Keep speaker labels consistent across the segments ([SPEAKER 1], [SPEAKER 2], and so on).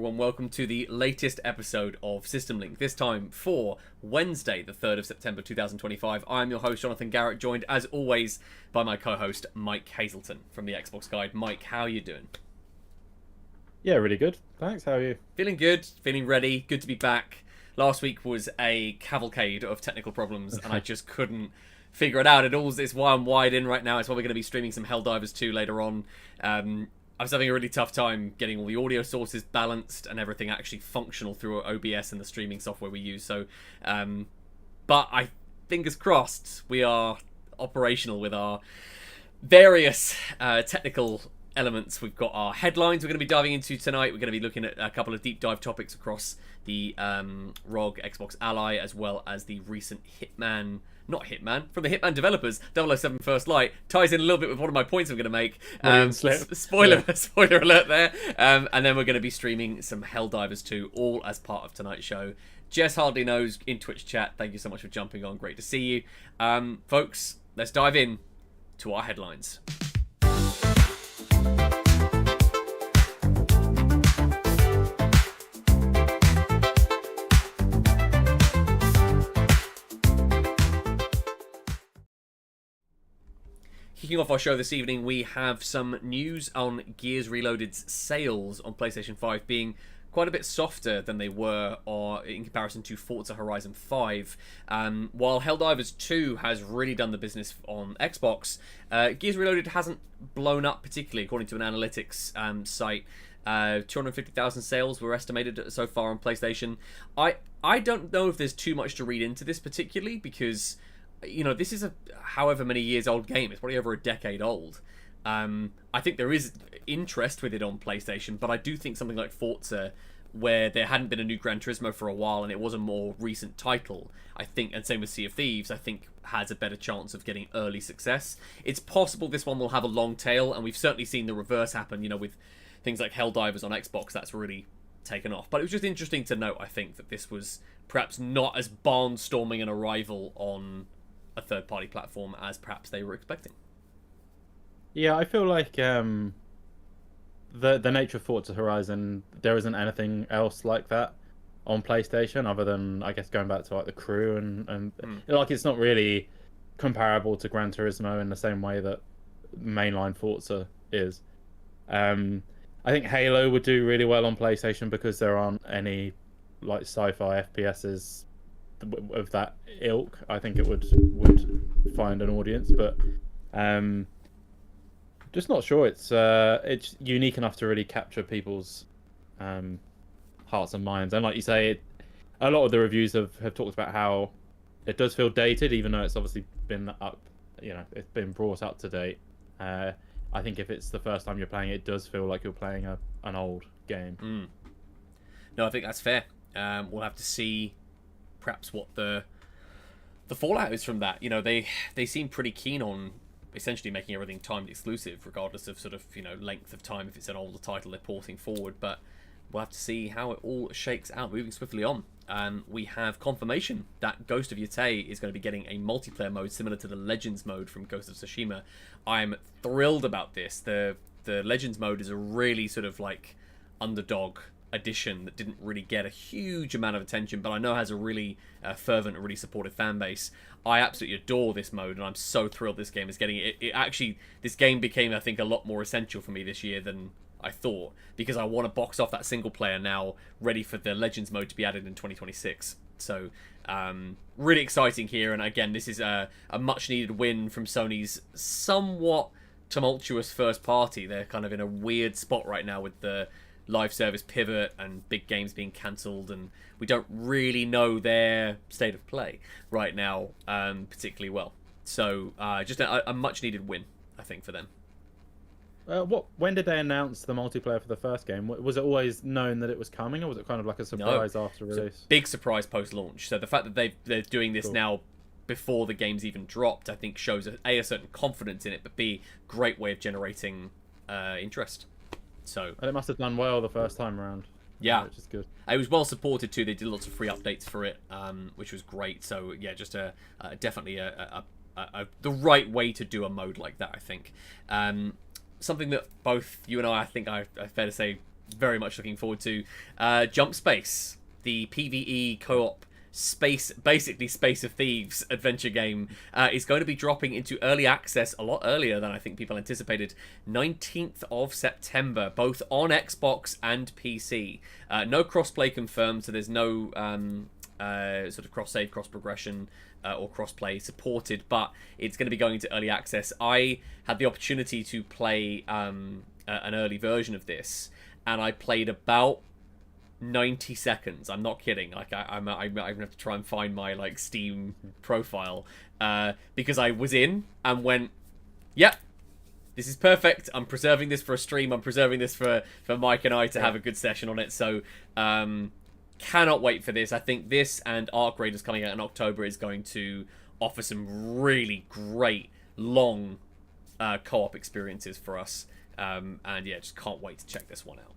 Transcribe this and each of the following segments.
[SPEAKER 1] everyone. Welcome to the latest episode of System Link. This time for Wednesday, the 3rd of September 2025. I'm your host, Jonathan Garrett, joined as always by my co-host, Mike Hazelton from the Xbox Guide. Mike, how are you doing?
[SPEAKER 2] Yeah, really good. Thanks. How are you?
[SPEAKER 1] Feeling good, feeling ready, good to be back. Last week was a cavalcade of technical problems and I just couldn't figure it out. It's why I'm wide in right now. It's why we're going to be streaming some Helldivers 2 later on. I was having a really tough time getting all the audio sources balanced and everything actually functional through OBS and the streaming software we use. So, but fingers crossed, we are operational with our various technical elements. We've got our headlines we're going to be diving into tonight. We're going to be looking at a couple of deep dive topics across the ROG Xbox Ally, as well as the recent from the Hitman developers, 007 First Light, ties in a little bit with one of my points I'm going to make. Spoiler alert there. And then we're going to be streaming some Helldivers 2, all as part of tonight's show. Jess Hardly Knows in Twitch chat, thank you so much for jumping on. Great to see you. Folks, let's dive in to our headlines. Kicking off our show this evening, we have some news on Gears Reloaded's sales on PlayStation 5 being quite a bit softer than they were in comparison to Forza Horizon 5. While Helldivers 2 has really done the business on Xbox, Gears Reloaded hasn't blown up particularly, according to an analytics site. 250,000 sales were estimated so far on PlayStation. I don't know if there's too much to read into this particularly, because this is a however many years old game. It's probably over a decade old. I think there is interest with it on PlayStation, but I do think something like Forza, where there hadn't been a new Gran Turismo for a while and it was a more recent title, I think, and same with Sea of Thieves, I think has a better chance of getting early success. It's possible this one will have a long tail, and we've certainly seen the reverse happen, with things like Helldivers on Xbox. That's really taken off. But it was just interesting to note, I think, that this was perhaps not as barnstorming an arrival on a third-party platform as perhaps they were expecting.
[SPEAKER 2] Yeah, I feel like the nature of Forza Horizon, there isn't anything else like that on PlayStation other than, I guess, going back to like the crew and like it's not really comparable to Gran Turismo in the same way that mainline Forza is. I think Halo would do really well on PlayStation because there aren't any like sci-fi FPSs of that ilk. I think it would find an audience, but just not sure it's unique enough to really capture people's hearts and minds. And like you say, a lot of the reviews have talked about how it does feel dated, even though it's obviously been it's been brought up to date. I think if it's the first time you're playing it does feel like you're playing an old game.
[SPEAKER 1] No, I think that's fair. We'll have to see perhaps what the fallout is from that. They seem pretty keen on essentially making everything timed exclusive, regardless of sort of length of time if it's an older title they're porting forward. But we'll have to see how it all shakes out. Moving swiftly on, we have confirmation that Ghost of Yotei is going to be getting a multiplayer mode similar to the Legends mode from Ghost of Tsushima. I'm thrilled about this. The Legends mode is a really sort of like underdog edition that didn't really get a huge amount of attention, but I know has a really fervent and really supportive fan base. I absolutely adore this mode, and I'm so thrilled this game is getting it. This game became, I think, a lot more essential for me this year than I thought, because I want to box off that single player now, ready for the Legends mode to be added in 2026. So really exciting here, and again, this is a much needed win from Sony's somewhat tumultuous first party. They're kind of in a weird spot right now with the live service pivot and big games being cancelled, and we don't really know their state of play right now particularly well. So just a much needed win, I think, for them.
[SPEAKER 2] When did they announce the multiplayer for the first game? Was it always known that it was coming, or was it kind of like a surprise after release?
[SPEAKER 1] Big surprise post-launch. So the fact that they're doing this now before the game's even dropped, I think shows a certain confidence in it, but B, great way of generating interest. So, and
[SPEAKER 2] it must have done well the first time around.
[SPEAKER 1] Yeah,
[SPEAKER 2] which is good.
[SPEAKER 1] It was well supported too. They did lots of free updates for it, which was great. So yeah, just definitely the right way to do a mode like that, I think. Something that both you and I think I fair to say very much looking forward to. Jump Space, the PvE co-op basically Space of Thieves adventure game, is going to be dropping into early access a lot earlier than I think people anticipated. 19th of September, both on Xbox and PC. No crossplay confirmed, so there's no sort of cross-save, cross-progression, or cross-play supported, but it's going to be going into early access. I had the opportunity to play an early version of this, and I played about 90 seconds. I'm not kidding. Like I'm gonna have to try and find my like Steam profile, because I was in and went, yep, this is perfect. I'm preserving this for a stream. I'm preserving this for Mike and I to have a good session on it. So cannot wait for this. I think this and Arc Raiders coming out in October is going to offer some really great long co-op experiences for us. And yeah, just can't wait to check this one out.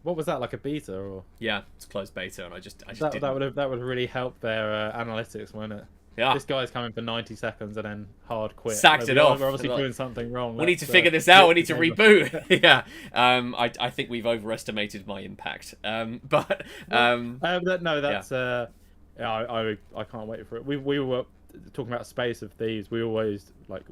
[SPEAKER 2] What was that, like a beta or?
[SPEAKER 1] Yeah, it's closed beta, and I just
[SPEAKER 2] that would really help their analytics, wouldn't it?
[SPEAKER 1] Yeah.
[SPEAKER 2] This guy's coming for 90 seconds and then hard quit.
[SPEAKER 1] Sacked it off.
[SPEAKER 2] We're obviously doing something wrong.
[SPEAKER 1] We need to figure this out. We need to reboot. Yeah. I think we've overestimated my impact. But
[SPEAKER 2] no, that's I can't wait for it. We were talking about Space of Thieves. We always like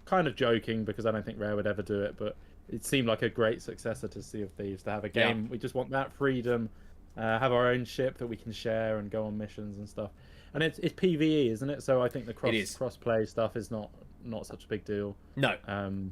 [SPEAKER 2] kind of joking because I don't think Rare would ever do it, but it seemed like a great successor to Sea of Thieves to have a game. Yeah. We just want that freedom, have our own ship that we can share and go on missions and stuff. And it's PvE, isn't it? So I think the cross-play stuff is not such a big deal.
[SPEAKER 1] No,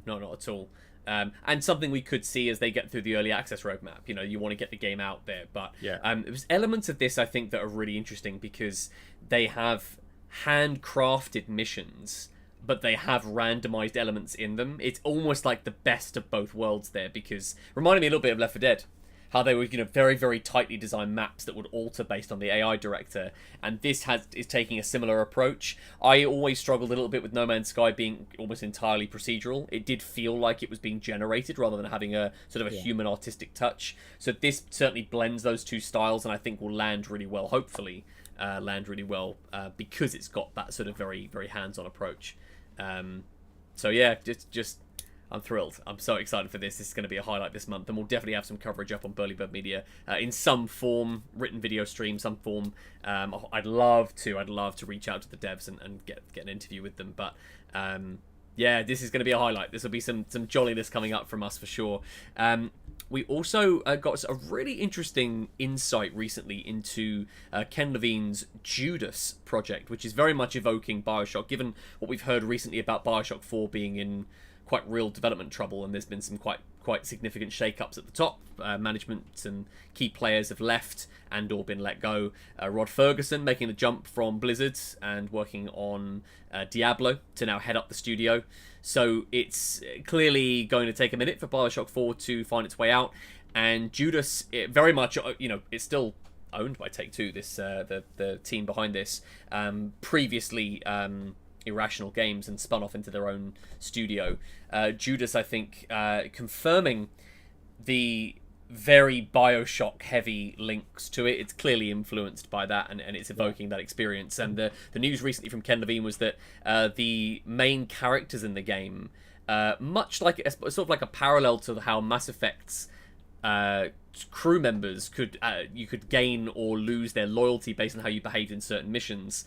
[SPEAKER 1] not at all. And something we could see as they get through the early access roadmap. You know, you want to get the game out there, but
[SPEAKER 2] yeah,
[SPEAKER 1] there's elements of this I think that are really interesting because they have handcrafted missions, but they have randomized elements in them. It's almost like the best of both worlds there, because reminding me a little bit of Left 4 Dead, how they were, very, very tightly designed maps that would alter based on the AI director, and this is taking a similar approach. I always struggled a little bit with No Man's Sky being almost entirely procedural. It did feel like it was being generated rather than having a sort of a human artistic touch. So this certainly blends those two styles, and I think will land really well, hopefully land really well, because it's got that sort of very, very hands-on approach. So yeah, just I'm thrilled. I'm so excited for this. This is going to be a highlight this month, and we'll definitely have some coverage up on Burly Bird Media in some form, written video stream, some form. I'd love to reach out to the devs and get an interview with them. But yeah, this is going to be a highlight. This will be some jolliness coming up from us for sure. We also got a really interesting insight recently into Ken Levine's Judas project, which is very much evoking Bioshock, given what we've heard recently about Bioshock 4 being in quite real development trouble, and there's been some quite significant shake-ups at the top. Management and key players have left and or been let go. Rod Ferguson making the jump from Blizzard and working on Diablo to now head up the studio. So it's clearly going to take a minute for Bioshock 4 to find its way out. And Judas, very much, it's still owned by Take-Two, this the team behind this. Previously Irrational Games, and spun off into their own studio. Judas, I think, confirming the very Bioshock heavy links to it. It's clearly influenced by that, and it's evoking that experience. And the news recently from Ken Levine was that the main characters in the game, much like sort of like a parallel to how Mass Effect's crew members you could gain or lose their loyalty based on how you behaved in certain missions.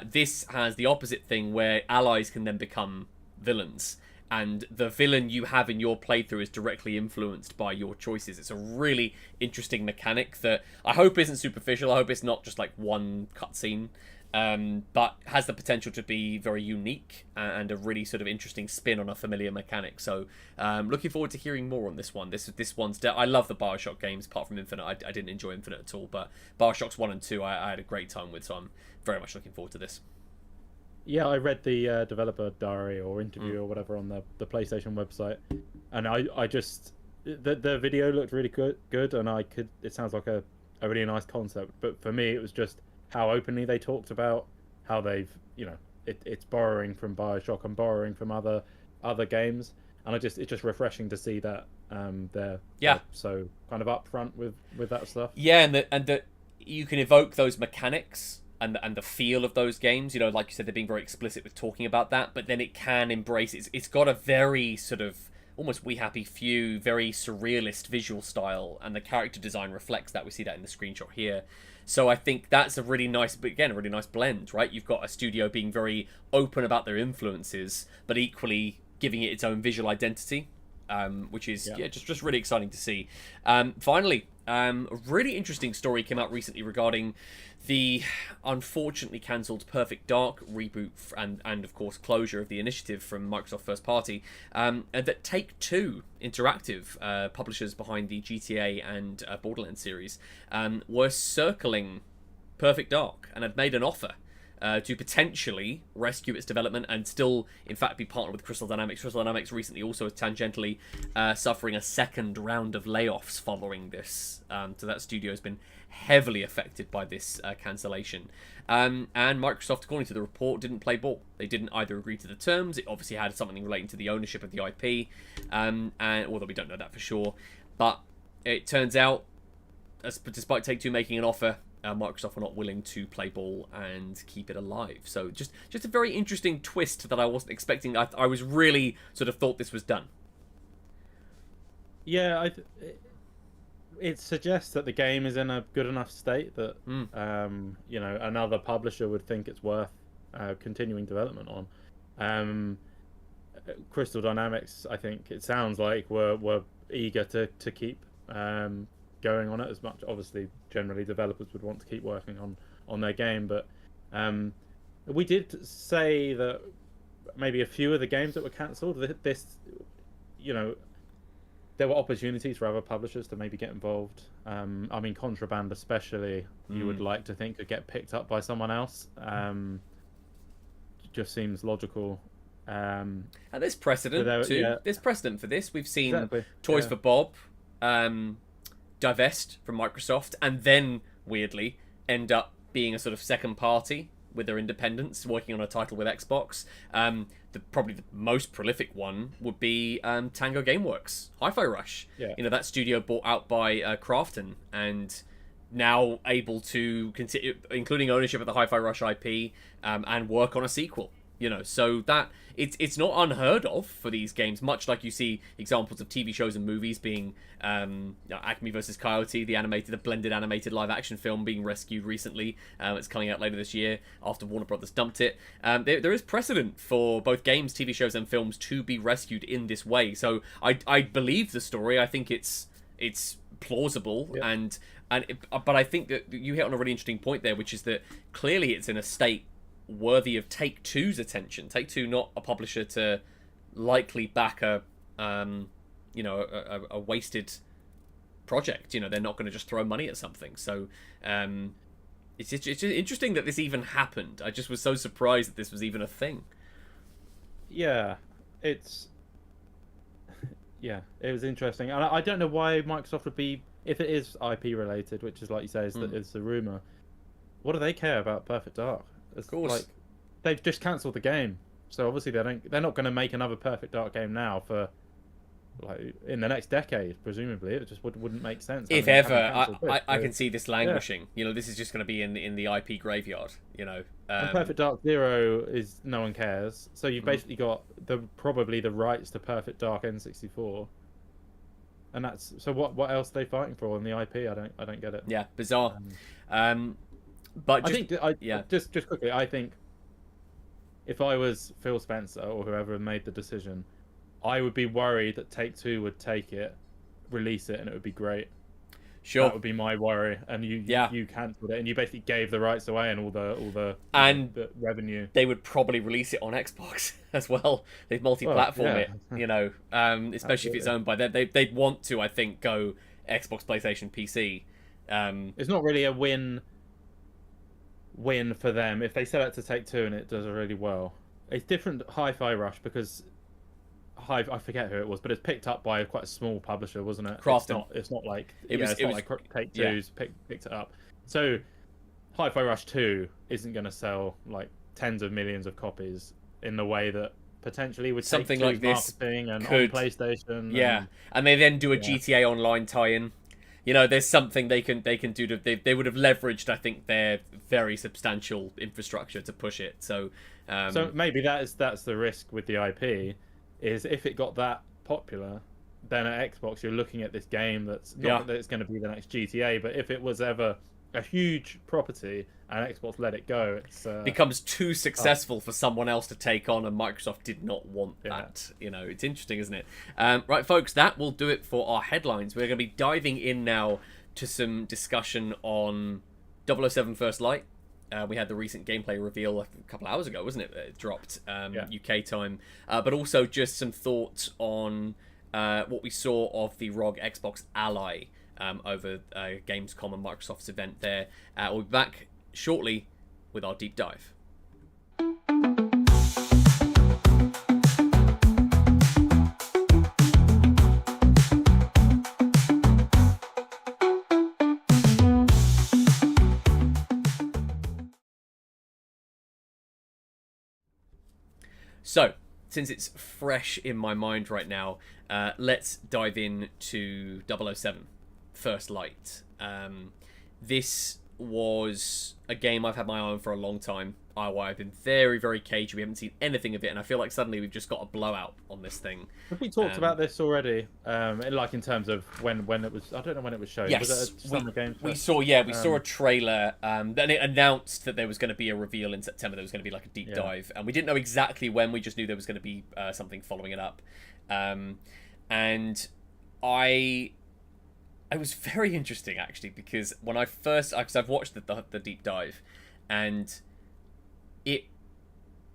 [SPEAKER 1] This has the opposite thing, where allies can then become villains, and the villain you have in your playthrough is directly influenced by your choices. It's a really interesting mechanic that I hope isn't superficial. I hope it's not just like one cutscene, but has the potential to be very unique and a really sort of interesting spin on a familiar mechanic. So looking forward to hearing more on this one. This one's I love the Bioshock games, apart from Infinite. I didn't enjoy Infinite at all, but Bioshocks 1 and 2 I had a great time with, so I'm very much looking forward to this.
[SPEAKER 2] Yeah, I read the developer diary or interview or whatever on the PlayStation website, and I just the video looked really good, and it sounds like a really nice concept. But for me, it was just how openly they talked about how they've, it's borrowing from Bioshock and borrowing from other games, and it's just refreshing to see that they're so kind of upfront with that stuff. Yeah,
[SPEAKER 1] and that you can evoke those mechanics and the feel of those games. Like you said, they're being very explicit with talking about that, but then it can embrace it's got a very sort of almost We Happy Few, very surrealist visual style, and the character design reflects that. We see that in the screenshot here. So I think that's a really nice, but again, a really nice blend, right? You've got a studio being very open about their influences, but equally giving it its own visual identity, which is just really exciting to see. Finally, a really interesting story came out recently regarding the unfortunately cancelled Perfect Dark reboot and of course closure of the initiative from Microsoft first party, and that Take-Two Interactive, publishers behind the GTA and Borderlands series, were circling Perfect Dark and had made an offer to potentially rescue its development and still, in fact, be partnered with Crystal Dynamics. Crystal Dynamics recently also tangentially suffering a second round of layoffs following this. So that studio has been heavily affected by this cancellation. And Microsoft, according to the report, didn't play ball. They didn't either agree to the terms. It obviously had something relating to the ownership of the IP, and although we don't know that for sure. But it turns out, despite Take-Two making an offer, Microsoft were not willing to play ball and keep it alive. So just a very interesting twist that I wasn't expecting. I was really sort of thought this was done.
[SPEAKER 2] Yeah, it suggests that the game is in a good enough state that you know, another publisher would think it's worth continuing development on. Crystal Dynamics, I think it sounds like were eager to keep going on it as much. Obviously, generally developers would want to keep working on their game, but we did say that maybe a few of the games that were cancelled, this, you know, there were opportunities for other publishers to maybe get involved. I mean, Contraband especially, you would like to think could get picked up by someone else. Just seems logical.
[SPEAKER 1] And there's precedent too.
[SPEAKER 2] Yeah.
[SPEAKER 1] There's precedent for this. We've seen Toys for Bob divest from Microsoft and then weirdly end up being a sort of second party with their independence, working on a title with Xbox. Probably the most prolific one would be Tango Gameworks, Hi-Fi Rush.
[SPEAKER 2] Yeah.
[SPEAKER 1] You know, that studio bought out by Krafton and now able to continue, including ownership of the Hi-Fi Rush IP, and work on a sequel. You know, so that it's not unheard of for these games, much like you see examples of TV shows and movies being Acme vs. Coyote, the blended animated live action film being rescued recently. It's coming out later this year after Warner Brothers dumped it. There is precedent for both games, TV shows, and films to be rescued in this way. So I believe the story. I think it's plausible, but I think that you hit on a really interesting point there, which is that clearly it's in a state worthy of Take-Two's attention. Take-Two, not a publisher to likely back a wasted project. You know, they're not going to just throw money at something. So it's interesting that this even happened. I just was so surprised that this was even a thing.
[SPEAKER 2] Yeah, it was interesting. And I don't know why Microsoft would be, if it is IP related, which is like you say, is the rumor. What do they care about Perfect Dark? Of course, like, they've just cancelled the game, so obviously they're not going to make another Perfect Dark game now for like in the next decade. Presumably, it just wouldn't make sense.
[SPEAKER 1] If ever, I can see this languishing. You know, this is just going to be in the IP graveyard. You know,
[SPEAKER 2] and Perfect Dark Zero is no one cares. So you've basically got probably the rights to Perfect Dark N64. And that's so. What else are they fighting for in the IP? I don't get it.
[SPEAKER 1] Yeah, bizarre. But
[SPEAKER 2] just quickly, I think if I was Phil Spencer or whoever made the decision, I would be worried that Take-Two would take it, release it, and it would be great.
[SPEAKER 1] Sure,
[SPEAKER 2] that would be my worry. And you cancelled it, and you basically gave the rights away and all the revenue.
[SPEAKER 1] They would probably release it on Xbox as well. They'd multi-platform it, you know, especially if it's owned by them. They'd want to, I think, go Xbox, PlayStation, PC.
[SPEAKER 2] It's not really a win for them if they sell it to Take-Two and it does really well. It's different Hi-Fi Rush because I forget who it was, but it's picked up by quite a small publisher, wasn't it?
[SPEAKER 1] Krafton.
[SPEAKER 2] It's not like
[SPEAKER 1] Take-Two's
[SPEAKER 2] picked it up. So Hi-Fi Rush 2 isn't going to sell like tens of millions of copies in the way that potentially with
[SPEAKER 1] something like this
[SPEAKER 2] marketing and
[SPEAKER 1] could,
[SPEAKER 2] on PlayStation.
[SPEAKER 1] And they then do a GTA Online tie-in. You know, there's something they can do to they would have leveraged, I think, their very substantial infrastructure to push it. So
[SPEAKER 2] so maybe that's the risk with the IP, is if it got that popular, then at Xbox you're looking at this game that's not that it's going to be the next GTA, but if it was ever a huge property and Xbox let it go, it's
[SPEAKER 1] becomes too successful for someone else to take on, and Microsoft did not want that. You know, it's interesting, isn't it? Right, folks, that will do it for our headlines. We're going to be diving in now to some discussion on 007 First Light. We had the recent gameplay reveal a couple of hours ago, wasn't it? It dropped UK time. But also just some thoughts on what we saw of the ROG Xbox Ally over Gamescom and Microsoft's event there. We'll be back shortly with our deep dive. So, since it's fresh in my mind right now, let's dive into 007 First Light. This was a game I've had my eye on for a long time. I've been very, very cagey. We haven't seen anything of it, and I feel like suddenly we've just got a blowout on this thing.
[SPEAKER 2] Have we talked about this already? Like in terms of when it was, I don't know when it was shown.
[SPEAKER 1] Yes,
[SPEAKER 2] was it a summer game show?
[SPEAKER 1] we saw a trailer. Then it announced that there was going to be a reveal in September. There was going to be like a deep dive, and we didn't know exactly when. We just knew there was going to be something following it up, and it was very interesting actually, because when I first, because I've watched the deep dive, and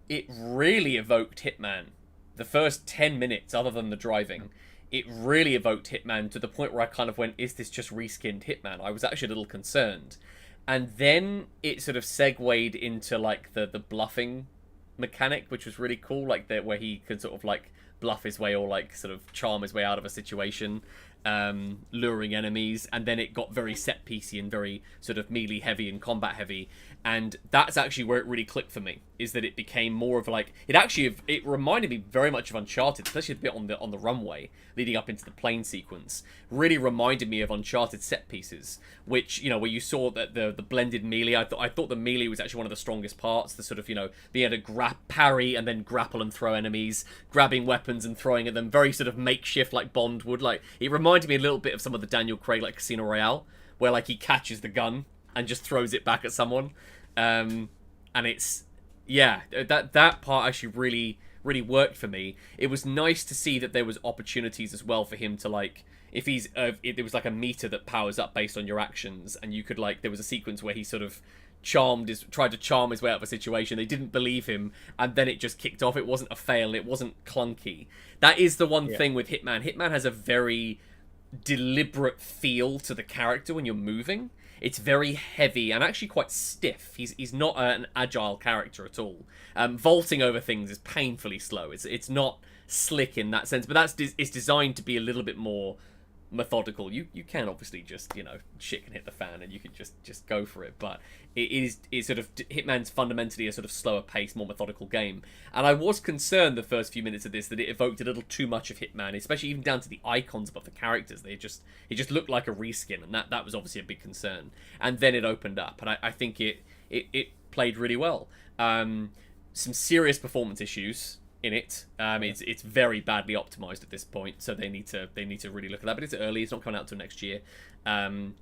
[SPEAKER 1] it really evoked Hitman. The first 10 minutes, other than the driving, it really evoked Hitman to the point where I kind of went, is this just reskinned Hitman? I was actually a little concerned. And then it sort of segued into like the bluffing mechanic, which was really cool, like where he could sort of like bluff his way or like sort of charm his way out of a situation, luring enemies. And then it got very set piecey and very sort of melee heavy and combat heavy, and that's actually where it really clicked for me, is that it became more of like, it reminded me very much of Uncharted, especially the bit on the runway leading up into the plane sequence. Really reminded me of Uncharted set pieces, which, you know, where you saw that the blended melee. I thought the melee was actually one of the strongest parts, the sort of, you know, being able to parry and then grapple and throw enemies, grabbing weapons and throwing at them, very sort of makeshift like Bond would. Like, it reminded me a little bit of some of the Daniel Craig like Casino Royale, where like he catches the gun and just throws it back at someone. And it's, that part actually really worked for me. It was nice to see that there was opportunities as well for him to, like, if he's there was like a meter that powers up based on your actions, and you could, like, there was a sequence where he sort of tried to charm his way out of a situation. They didn't believe him, and then it just kicked off. It wasn't a fail, it wasn't clunky. That is the one thing with Hitman. Hitman has a very deliberate feel to the character when you're moving. It's very heavy and actually quite stiff. He's not an agile character at all. Vaulting over things is painfully slow. It's not slick in that sense, but it's designed to be a little bit more methodical. You can obviously just, you know, shit can hit the fan and you can just go for it, but it's sort of, Hitman's fundamentally a sort of slower paced, more methodical game. And I was concerned the first few minutes of this that it evoked a little too much of Hitman, especially even down to the icons above the characters. It just looked like a reskin, and that was obviously a big concern. And then it opened up, and I think it played really well. Some serious performance issues in it. It's very badly optimized at this point, so they need to really look at that. But it's early; it's not coming out till next year. And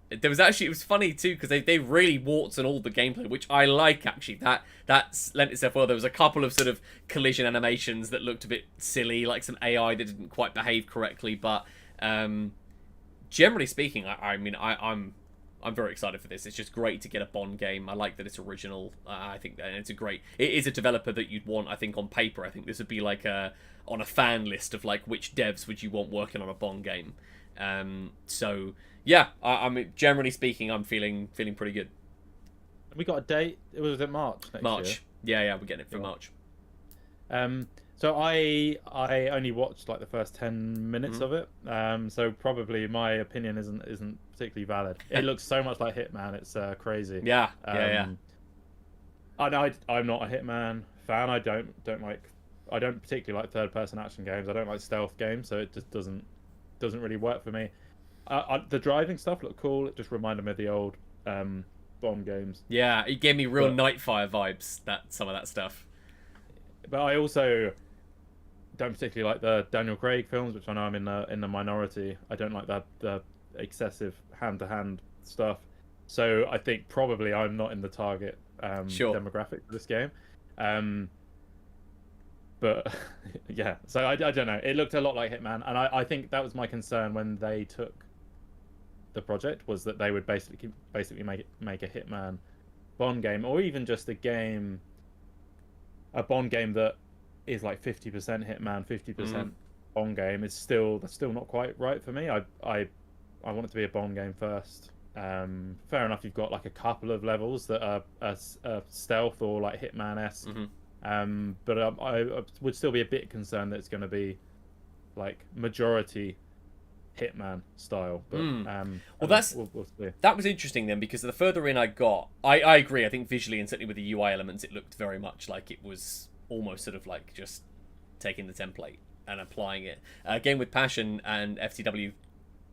[SPEAKER 1] there was actually, it was funny too, because they really warts on all the gameplay, which I like actually. That's lent itself well. There was a couple of sort of collision animations that looked a bit silly, like some AI that didn't quite behave correctly. But generally speaking, I'm very excited for this. It's just great to get a Bond game. I like that it's original. I think that it is a developer that you'd want, I think, on paper. I think this would be like on a fan list of like which devs would you want working on a Bond game. So yeah, I'm generally speaking, I'm feeling pretty good.
[SPEAKER 2] We got a date. Was it March next year?
[SPEAKER 1] Yeah, we're getting it for March.
[SPEAKER 2] So I only watched like the first 10 minutes of it. So probably my opinion isn't particularly valid. It looks so much like Hitman. It's crazy.
[SPEAKER 1] Yeah.
[SPEAKER 2] I'm not a Hitman fan. I don't particularly like third-person action games. I don't like stealth games, so it just doesn't really work for me. The driving stuff looked cool. It just reminded me of the old Bond games.
[SPEAKER 1] Yeah, it gave me real Nightfire vibes. Some of that stuff.
[SPEAKER 2] But I also, don't particularly like the Daniel Craig films, which I know I'm in the minority. I don't like the excessive hand-to-hand stuff. So I think probably I'm not in the target
[SPEAKER 1] Sure.
[SPEAKER 2] demographic for this game. But yeah, so I don't know. It looked a lot like Hitman, and I think that was my concern when they took the project, was that they would basically make a Hitman Bond game, or even just a Bond game that is like 50% Hitman, 50% Bond game. That's still not quite right for me. I want it to be a Bond game first. Fair enough, you've got like a couple of levels that are stealth or like Hitman-esque. But I would still be a bit concerned that it's going to be like majority Hitman style. But
[SPEAKER 1] well,
[SPEAKER 2] we'll see.
[SPEAKER 1] That was interesting then, because the further in I got, I agree. I think visually and certainly with the UI elements, it looked very much like it was almost sort of like just taking the template and applying it. Game with Passion and FTW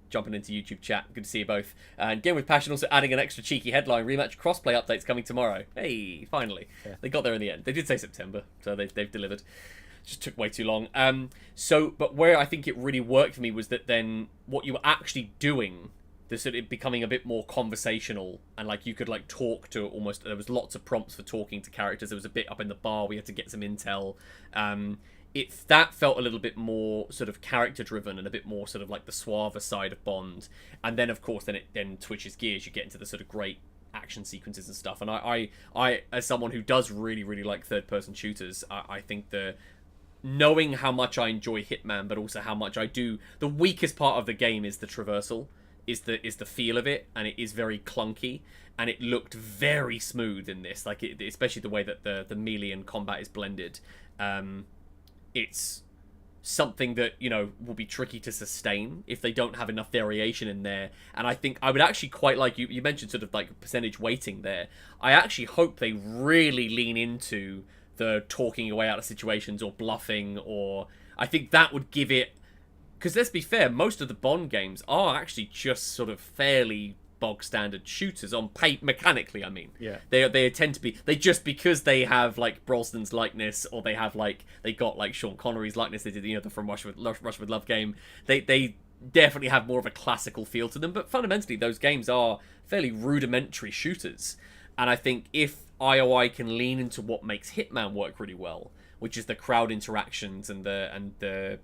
[SPEAKER 1] jumping into YouTube chat. Good to see you both. And Game with Passion also adding an extra cheeky headline: rematch crossplay updates coming tomorrow. Hey, finally. Yeah. They got there in the end. They did say September, so they've delivered. Just took way too long. But where I think it really worked for me was that then what you were actually doing, the sort of becoming a bit more conversational, and like you could like talk to almost. There was lots of prompts for talking to characters. There was a bit up in the bar we had to get some intel. That felt a little bit more sort of character driven and a bit more sort of like the suave side of Bond. And then of course then it switches gears. You get into the sort of great action sequences and stuff. And I as someone who does really, really like third person shooters, I think knowing how much I enjoy Hitman, but also how much I do, the weakest part of the game is the traversal, is the feel of it, and it is very clunky, and it looked very smooth in this, like especially the way that the melee and combat is blended. It's something that, you know, will be tricky to sustain if they don't have enough variation in there. And I think I would actually quite like, you mentioned sort of like percentage weighting there. I actually hope they really lean into the talking your way out of situations or bluffing, or I think that would give it, because let's be fair, most of the Bond games are actually just sort of fairly bog standard shooters on mechanically. I mean,
[SPEAKER 2] yeah,
[SPEAKER 1] they tend to be, just because they have like Brosnan's likeness, or they have like, they got like Sean Connery's likeness. They did, you know, the From Russia with Love game. They definitely have more of a classical feel to them, but fundamentally those games are fairly rudimentary shooters. And I think if IOI can lean into what makes Hitman work really well, which is the crowd interactions and the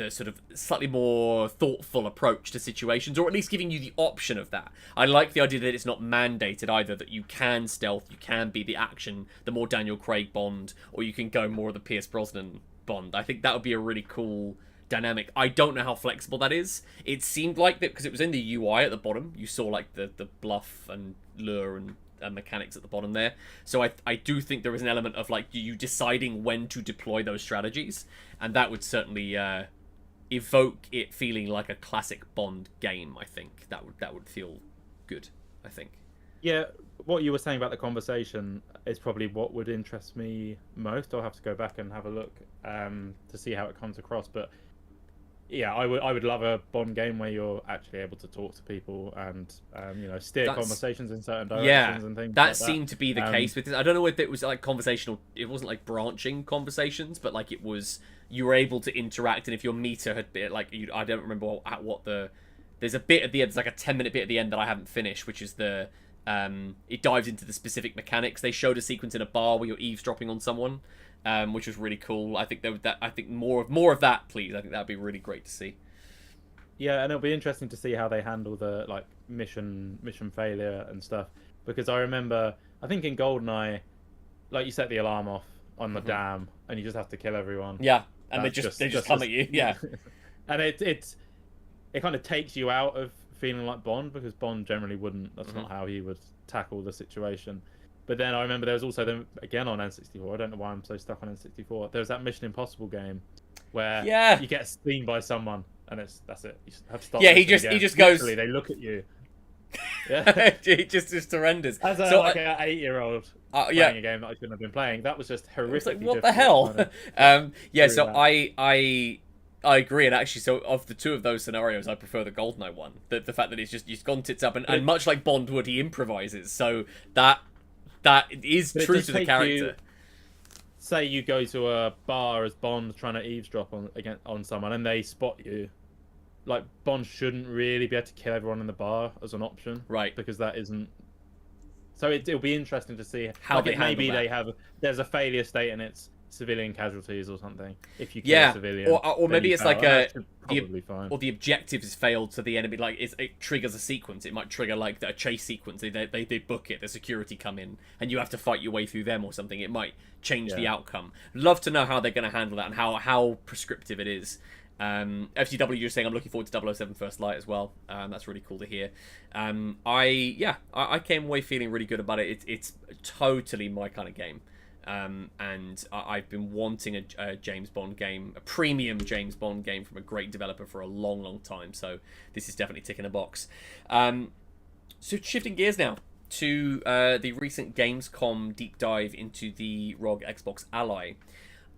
[SPEAKER 1] sort of slightly more thoughtful approach to situations, or at least giving you the option of that. I like the idea that it's not mandated either, that you can stealth, you can be the action, the more Daniel Craig Bond, or you can go more of the Pierce Brosnan Bond. I think that would be a really cool dynamic. I don't know how flexible that is. It seemed like that because it was in the UI at the bottom. You saw like the bluff and lure and mechanics at the bottom there. So I do think there is an element of like you deciding when to deploy those strategies, and that would certainly evoke it feeling like a classic Bond game. I think that would feel good, I think.
[SPEAKER 2] Yeah, what you were saying about the conversation is probably what would interest me most. I'll have to go back and have a look to see how it comes across, but yeah, I would love a Bond game where you're actually able to talk to people and you know, steer conversations in certain directions and things.
[SPEAKER 1] That seemed to be the case with this. I don't know if it was like conversational. It wasn't like branching conversations, but like it was, you were able to interact, and if your meter had been like, I don't remember there's a bit at the end. There's like a 10-minute bit at the end that I haven't finished, which is it dives into the specific mechanics. They showed a sequence in a bar where you're eavesdropping on someone. Which was really cool. I think I think more of that, please. I think that'd be really great to see.
[SPEAKER 2] Yeah, and it'll be interesting to see how they handle the like mission failure and stuff. Because I remember, I think in GoldenEye, like you set the alarm off on the dam, and you just have to kill everyone.
[SPEAKER 1] Yeah, and they just come at you. Yeah,
[SPEAKER 2] and it kind of takes you out of feeling like Bond, because Bond generally wouldn't. That's not how he would tackle the situation. But then I remember there was also again on N64. I don't know why I'm so stuck on N64. There was that Mission Impossible game where you get seen by someone, and that's it. You have to stop.
[SPEAKER 1] Yeah, he just goes.
[SPEAKER 2] Literally, they look at you.
[SPEAKER 1] Yeah, he just surrenders.
[SPEAKER 2] As an 8-year-old playing a game that I shouldn't have been playing, that was just horrific.
[SPEAKER 1] Like, what the hell? Yeah, so I agree, and actually, so of the two of those scenarios, I prefer the GoldenEye one. The fact that it's just you've gone tits up, and much like Bond would, he improvises. So that is true to the character.
[SPEAKER 2] say you go to a bar as Bond trying to eavesdrop on someone and they spot you, like Bond shouldn't really be able to kill everyone in the bar as an option,
[SPEAKER 1] Right.
[SPEAKER 2] because that isn't. So it'll be interesting to see
[SPEAKER 1] How
[SPEAKER 2] like
[SPEAKER 1] they
[SPEAKER 2] it maybe
[SPEAKER 1] handle
[SPEAKER 2] they
[SPEAKER 1] that.
[SPEAKER 2] have there's a failure state and it's civilian casualties or something. If you kill a
[SPEAKER 1] Yeah,
[SPEAKER 2] civilian,
[SPEAKER 1] or
[SPEAKER 2] then
[SPEAKER 1] maybe
[SPEAKER 2] you
[SPEAKER 1] it's
[SPEAKER 2] fail,
[SPEAKER 1] like
[SPEAKER 2] and that should
[SPEAKER 1] the
[SPEAKER 2] probably fine.
[SPEAKER 1] or the objective has failed, so the enemy like it triggers a sequence. It might trigger like a chase sequence. They book it. The security come in, and you have to fight your way through them or something. It might change the outcome. Love to know how they're going to handle that and how prescriptive it is. FTW, you're saying I'm looking forward to 007 First Light as well. That's really cool to hear. I came away feeling really good about it. It's totally my kind of game. And I've been wanting a James Bond game, a premium James Bond game from a great developer for a long, long time. So this is definitely ticking a box. So shifting gears now to the recent Gamescom deep dive into the ROG Xbox Ally.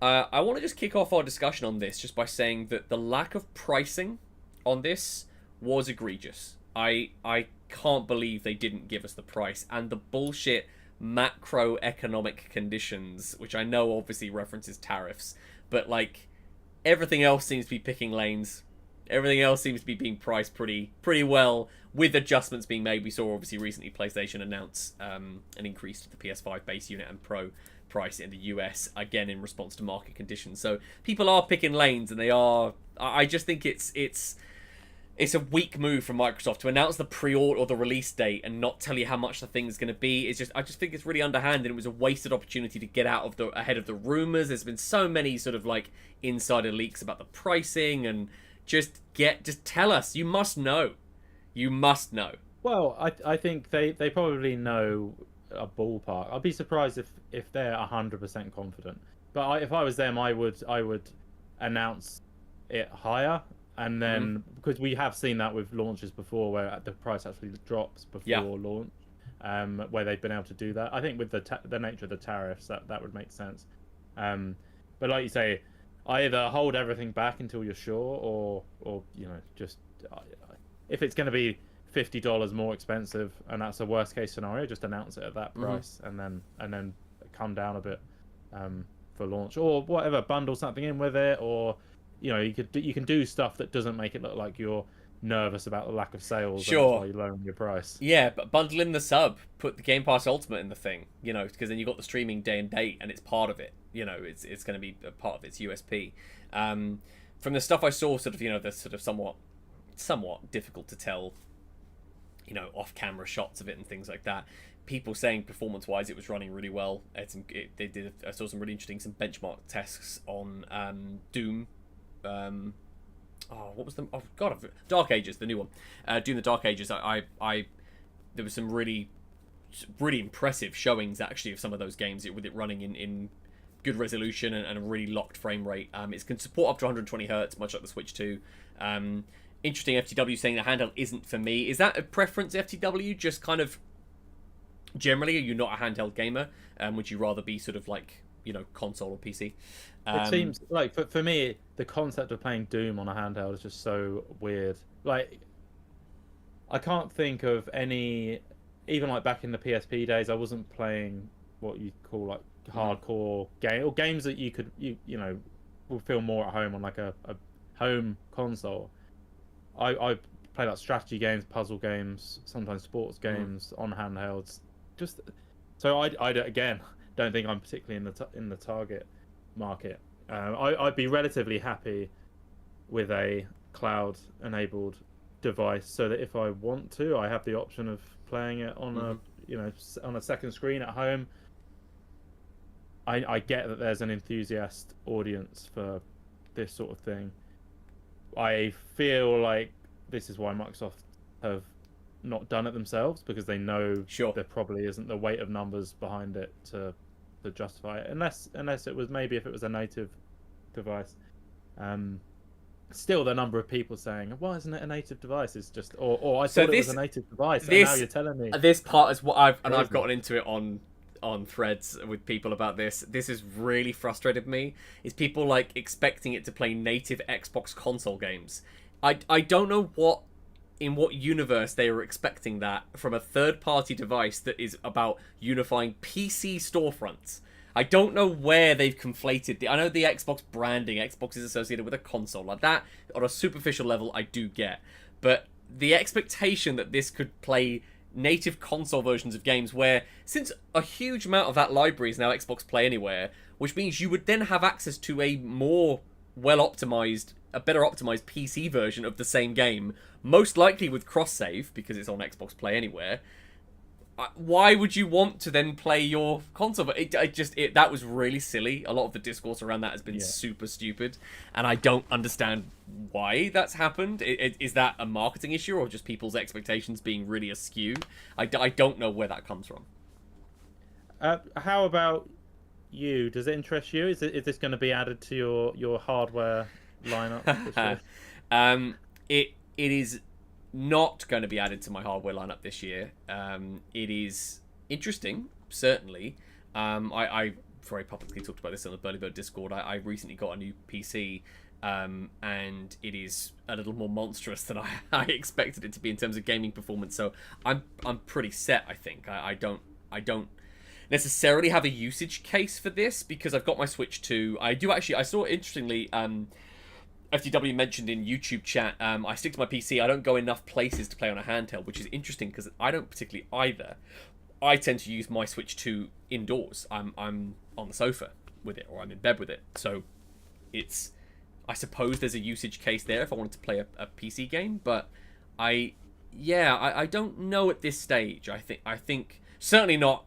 [SPEAKER 1] I want to just kick off our discussion on this just by saying that the lack of pricing on this was egregious. I can't believe they didn't give us the price, and the bullshit macroeconomic conditions, which I know obviously references tariffs, but like everything else seems to be picking lanes. Everything else seems to be being priced pretty well, with adjustments being made. We saw obviously recently PlayStation announce an increase to the PS5 base unit and Pro price in the US, again in response to market conditions. So people are picking lanes, and they are. I just think it's a weak move from Microsoft to announce the pre-order or the release date and not tell you how much the thing's going to be. I just think it's really underhanded. It was a wasted opportunity to get out of ahead of the rumors. There's been so many sort of like insider leaks about the pricing, and just tell us. You must know. You must know.
[SPEAKER 2] Well, I think they probably know a ballpark. I'd be surprised if they're 100% confident. But if I was them, I would announce it higher, and then because we have seen that with launches before where the price actually drops before launch, where they've been able to do that. I think with the nature of the tariffs, that would make sense. But like you say, either hold everything back until you're sure, or just if it's going to be $50 more expensive and that's a worst case scenario, just announce it at that price, and then come down a bit for launch, or whatever, bundle something in with it, or you can do stuff that doesn't make it look like you're nervous about the lack of sales.
[SPEAKER 1] Sure.
[SPEAKER 2] And that's why you're lowering your price.
[SPEAKER 1] Yeah, but bundle in the sub, put the Game Pass Ultimate in the thing, because then you got the streaming day and date, and it's part of it. It's going to be a part of its USP. From the stuff I saw, sort of, the sort of somewhat difficult to tell, off-camera shots of it and things like that. People saying performance-wise it was running really well. I saw some really interesting benchmark tests on Doom. What was the? Oh God, Dark Ages, the new one. Doom the Dark Ages. There was some really impressive showings actually of some of those games with it running in good resolution and a really locked frame rate. It can support up to 120 Hz, much like the Switch 2. Interesting, FTW saying the handheld isn't for me. Is that a preference, FTW? Just kind of generally, are you not a handheld gamer? Would you rather be sort of like, console or PC?
[SPEAKER 2] It seems like for me, the concept of playing Doom on a handheld is just so weird. Like, I can't think of any, even like back in the PSP days, I wasn't playing what you call like hardcore game, or games that you could will feel more at home on like a home console. I play like strategy games, puzzle games, sometimes sports games on handhelds. Just so I again don't think I'm particularly in the target market. I'd be relatively happy with a cloud-enabled device, so that if I want to, I have the option of playing it on on a second screen at home. I get that there's an enthusiast audience for this sort of thing. I feel like this is why Microsoft have not done it themselves, because they know there probably isn't the weight of numbers behind it to justify it, unless it was, maybe if it was a native device. Still, the number of people saying, "Why isn't it a native device?" is just, or I thought it was a native device, and now you're telling me
[SPEAKER 1] this part is what I've gotten into it on threads with people about this. This has really frustrated me. Is people like expecting it to play native Xbox console games. I don't know in what universe they were expecting that from a third-party device that is about unifying PC storefronts. I don't know where they've conflated. I know the Xbox branding, Xbox is associated with a console. Like that, on a superficial level, I do get. But the expectation that this could play native console versions of games where, since a huge amount of that library is now Xbox Play Anywhere, which means you would then have access to a more well-optimized, a better optimized PC version of the same game, most likely with cross-save, because it's on Xbox Play Anywhere. Why would you want to then play your console? But that was really silly. A lot of the discourse around that has been super stupid, and I don't understand why that's happened. Is that a marketing issue or just people's expectations being really askew? I don't know where that comes from.
[SPEAKER 2] How about you? Does it interest you? Is this going to be added to your hardware lineup this year?
[SPEAKER 1] It is not going to be added to my hardware lineup this year. It is interesting, certainly. I very publicly talked about this on the Burly Bird Discord. I recently got a new PC, and it is a little more monstrous than I expected it to be in terms of gaming performance. So I'm pretty set. I think I don't necessarily have a usage case for this because I've got my Switch 2. I saw interestingly. FTW mentioned in YouTube chat, I stick to my PC. I don't go enough places to play on a handheld, which is interesting because I don't particularly either. I tend to use my Switch 2 indoors. I'm on the sofa with it, or I'm in bed with it. So I suppose there's a usage case there if I wanted to play a PC game, but I don't know at this stage. I think certainly not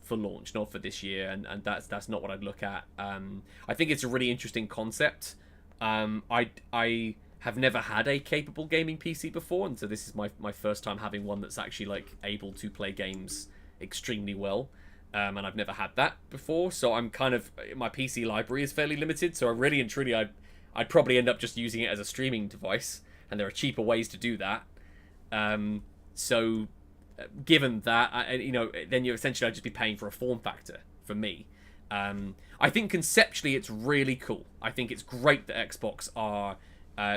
[SPEAKER 1] for launch, not for this year, and that's not what I'd look at. I think it's a really interesting concept. I have never had a capable gaming PC before, and so this is my first time having one that's actually like able to play games extremely well. And I've never had that before, so I'm my PC library is fairly limited. So I really and truly, I'd probably end up just using it as a streaming device, and there are cheaper ways to do that. So given that, then you're essentially I'd just be paying for a form factor for me. I think conceptually it's really cool. I think it's great that Xbox are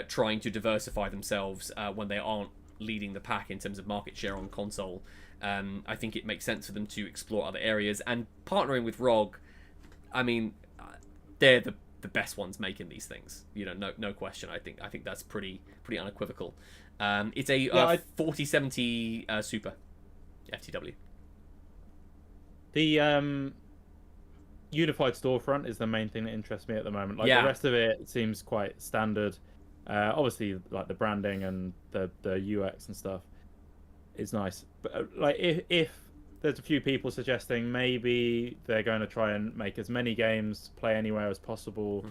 [SPEAKER 1] trying to diversify themselves when they aren't leading the pack in terms of market share on console. I think it makes sense for them to explore other areas, and partnering with ROG, I mean, they're the best ones making these things. No question. I think that's pretty unequivocal. It's a 4070 Super FTW.
[SPEAKER 2] The unified storefront is the main thing that interests me at the moment. The rest of it seems quite standard. Obviously, like the branding and the UX and stuff is nice. But if there's a few people suggesting maybe they're going to try and make as many games play anywhere as possible,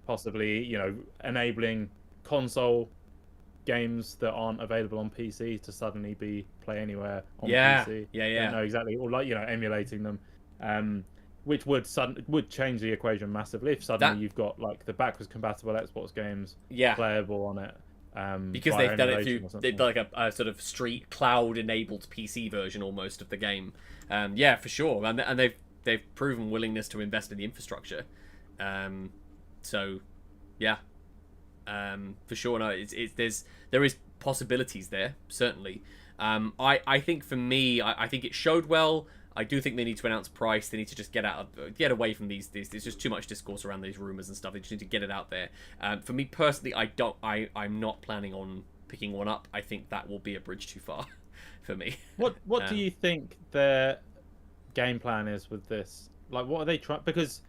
[SPEAKER 2] possibly enabling console games that aren't available on PC to suddenly be play anywhere on PC. Don't know exactly, or emulating them. Which would change the equation massively if suddenly you've got like the backwards compatible Xbox games playable on it.
[SPEAKER 1] Because they've done they've done like a sort of street cloud enabled PC version almost of the game. For sure, and they've proven willingness to invest in the infrastructure. For sure, no, there is possibilities there certainly. I think for me, I think it showed well. I do think they need to announce price. They need to just get away from these. There's just too much discourse around these rumors and stuff. They just need to get it out there. For me personally, I'm not planning on picking one up. I think that will be a bridge too far for me.
[SPEAKER 2] What do you think their game plan is with this? Like, what are they trying? Because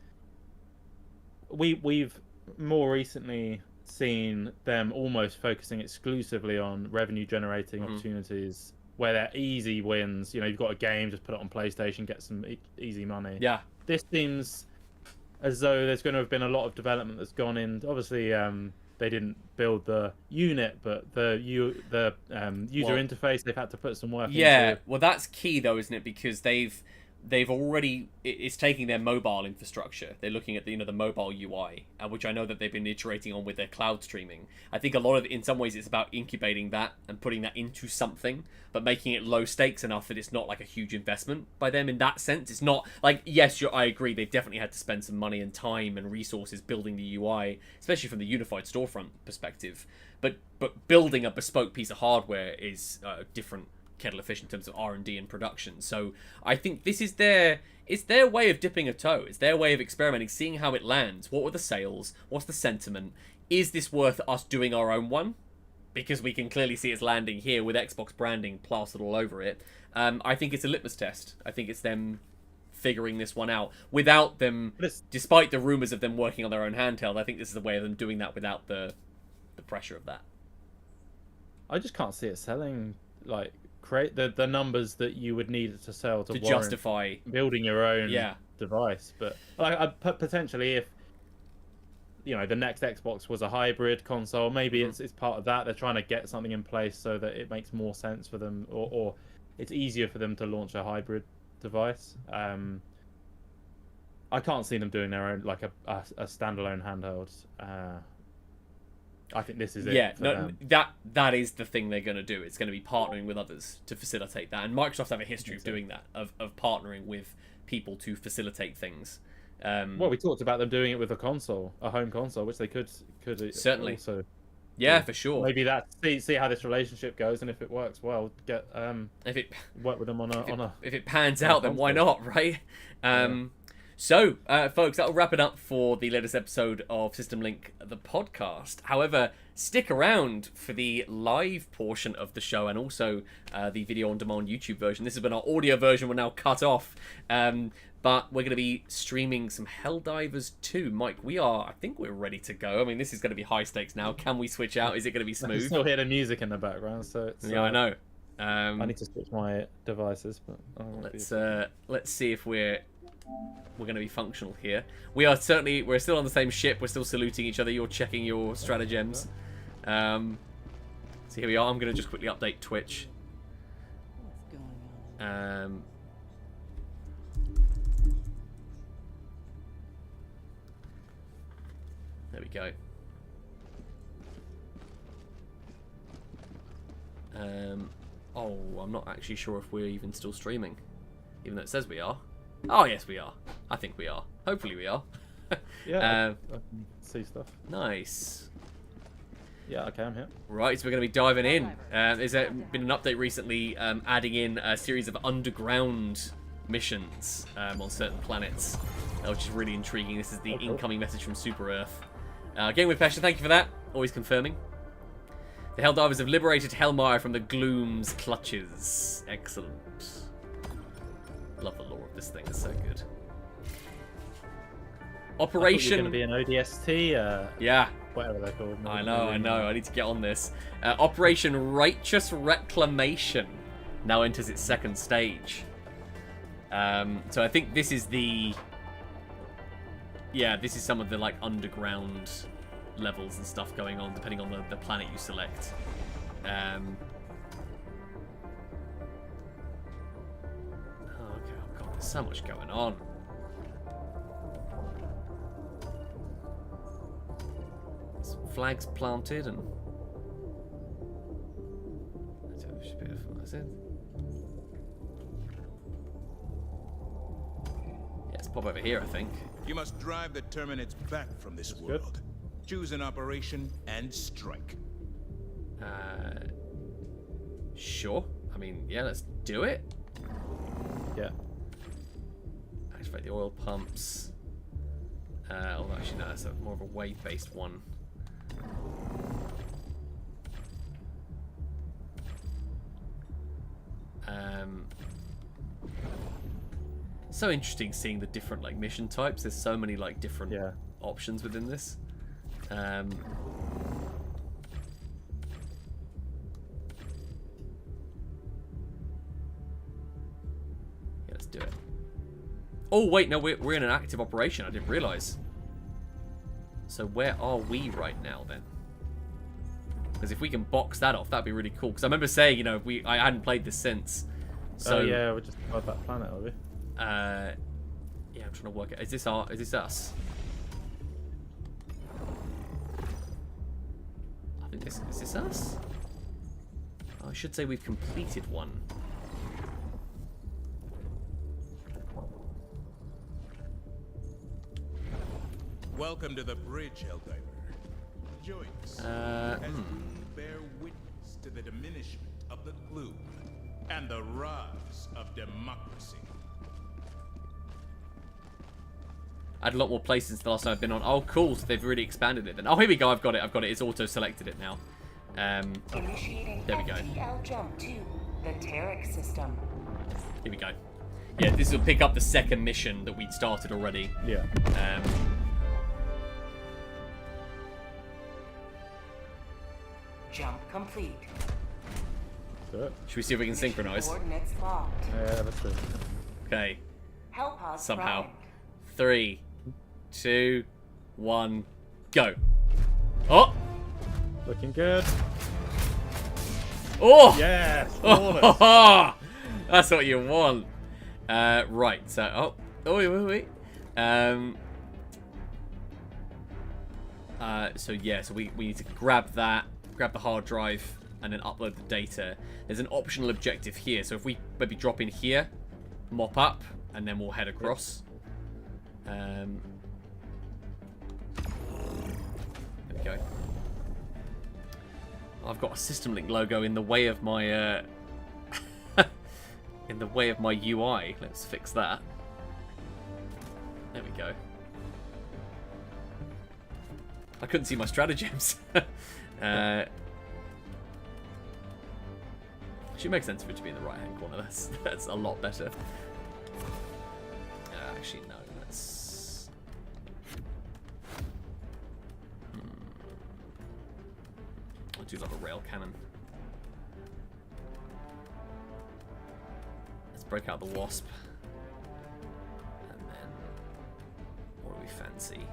[SPEAKER 2] we've more recently seen them almost focusing exclusively on revenue generating opportunities, where they're easy wins. You've got a game, just put it on PlayStation, get some easy money. Yeah. This seems as though there's going to have been a lot of development that's gone in. Obviously, they didn't build the unit, but the user interface, they've had to put some work into.
[SPEAKER 1] Yeah, well, that's key, though, isn't it? Because they've already, it's taking their mobile infrastructure. They're looking at the mobile UI, which I know that they've been iterating on with their cloud streaming. I think a lot of it, in some ways, it's about incubating that and putting that into something, but making it low stakes enough that it's not like a huge investment by them in that sense. It's not like, yes, I agree, they've definitely had to spend some money and time and resources building the UI, especially from the unified storefront perspective. But building a bespoke piece of hardware is different kettle of fish in terms of R&D and production. So I think this is it's their way of dipping a toe. It's their way of experimenting, seeing how it lands. What were the sales? What's the sentiment? Is this worth us doing our own one? Because we can clearly see it's landing here with Xbox branding plastered all over it. I think it's a litmus test. I think it's them figuring this one out without them, despite the rumors of them working on their own handheld. I think this is a way of them doing that without the pressure of that.
[SPEAKER 2] I just can't see it selling, like, create the numbers that you would need it to sell to
[SPEAKER 1] justify
[SPEAKER 2] building your own device. But like, potentially, if the next Xbox was a hybrid console, maybe it's part of that. They're trying to get something in place so that it makes more sense for them, or it's easier for them to launch a hybrid device. I can't see them doing their own, like a standalone handheld. I think this is it.
[SPEAKER 1] Yeah, no, that is the thing they're going to do. It's going to be partnering with others to facilitate that, and Microsoft have a history of doing that, of partnering with people to facilitate things.
[SPEAKER 2] Well, we talked about them doing it with a home console, which they could
[SPEAKER 1] certainly.
[SPEAKER 2] Also,
[SPEAKER 1] yeah, for sure.
[SPEAKER 2] Maybe that see how this relationship goes, and if it works well, get work with them on a.
[SPEAKER 1] If it pans out, then why not, right? So, folks, that'll wrap it up for the latest episode of System Link, the podcast. However, stick around for the live portion of the show and also the video-on-demand YouTube version. This has been our audio version. We're now cut off. But we're going to be streaming some Helldivers 2. Mike, I think we're ready to go. I mean, this is going to be high stakes now. Can we switch out? Is it going to be smooth?
[SPEAKER 2] I can still hear the music in the background, so it's...
[SPEAKER 1] Yeah, I know.
[SPEAKER 2] I need to switch my devices, but...
[SPEAKER 1] let's see if we're going to be functional here. We're still on the same ship. We're still saluting each other. You're checking your stratagems. So here we are. I'm going to just quickly update Twitch. There we go. I'm not actually sure if we're even still streaming, even though it says we are. Oh, yes, we are. I think we are. Hopefully we are.
[SPEAKER 2] Yeah, I can see stuff.
[SPEAKER 1] Nice.
[SPEAKER 2] Yeah, okay, I'm here.
[SPEAKER 1] Right, so we're going to be diving in. There's been an update recently adding in a series of underground missions on certain planets, which is really intriguing. This is the incoming message from Super Earth. Game with Passion, thank you for that. Always confirming. The Helldivers have liberated Hellmire from the Gloom's clutches. Excellent. Love the lore of this thing. It's so good. Operation...
[SPEAKER 2] going to be an ODST?
[SPEAKER 1] Yeah.
[SPEAKER 2] Whatever they're called.
[SPEAKER 1] I know. I need to get on this. Operation Righteous Reclamation now enters its second stage. So I think this is the... Yeah, this is some of the like underground levels and stuff going on, depending on the planet you select. Oh, okay. Oh god, there's so much going on. Some flags planted and. That's it. Yeah, let's pop over here, I think.
[SPEAKER 3] You must drive the Terminids back from this world. Good. Choose an operation and strike.
[SPEAKER 1] Sure. I mean, yeah, let's do it.
[SPEAKER 2] Yeah.
[SPEAKER 1] Activate the oil pumps. Although actually, no, that's more of a wave-based one. So interesting seeing the different like mission types. There's so many like different options within this. Yeah, let's do it. Oh wait, no, we're in an active operation. I didn't realize. So where are we right now then? Because if we can box that off, that'd be really cool. Because I remember saying, I hadn't played this since. So
[SPEAKER 2] yeah, we're just above that planet, are we?
[SPEAKER 1] Yeah, I'm trying to work it. Is this us? I think is this us? Oh, I should say we've completed one.
[SPEAKER 3] Welcome to the bridge, Helldiver. Join us as we bear witness to the diminishment of the gloom. and the rise of democracy.
[SPEAKER 1] I had a lot more places since the last time I've been on. Oh, cool. So they've really expanded it then. Oh, here we go. I've got it. It's auto-selected it now.
[SPEAKER 4] Initiating
[SPEAKER 1] there we go.
[SPEAKER 4] FTL jump to the Terrax system.
[SPEAKER 1] Here we go. Yeah, this will pick up the second mission that we'd started already.
[SPEAKER 2] Yeah.
[SPEAKER 4] Jump complete.
[SPEAKER 2] Good.
[SPEAKER 1] Should we see if we can synchronize?
[SPEAKER 4] Coordinates locked.
[SPEAKER 2] Yeah, let's do it.
[SPEAKER 1] Okay.
[SPEAKER 4] Help us.
[SPEAKER 1] Somehow. 3, 2, 1, go. Oh!
[SPEAKER 2] Looking good.
[SPEAKER 1] Oh!
[SPEAKER 2] Yes.
[SPEAKER 1] Oh, that's what you want. Right, so... Oh, wait. So yeah, so we need to grab that, grab the hard drive, and then upload the data. There's an optional objective here, so if we maybe drop in here, mop up, and then we'll head across. There we go. I've got a System Link logo in the way of my in the way of my UI. Let's fix that. There we go. I couldn't see my stratagems. Should make sense for it to be in the right-hand corner. That's a lot better. Actually, no. Let's. I'll do like a rail cannon. Let's break out the wasp, and then what do we fancy?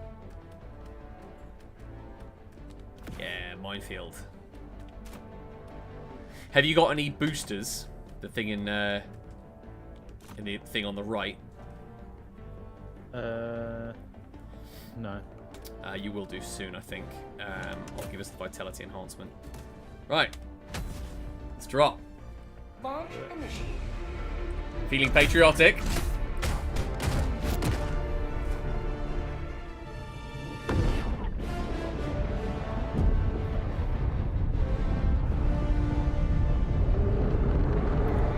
[SPEAKER 1] Yeah, minefield. Have you got any boosters? The thing in the thing on the right.
[SPEAKER 2] No.
[SPEAKER 1] You will do soon, I think. I'll give us the vitality enhancement. Right. Let's drop.
[SPEAKER 4] Launch initiated.
[SPEAKER 1] Feeling patriotic.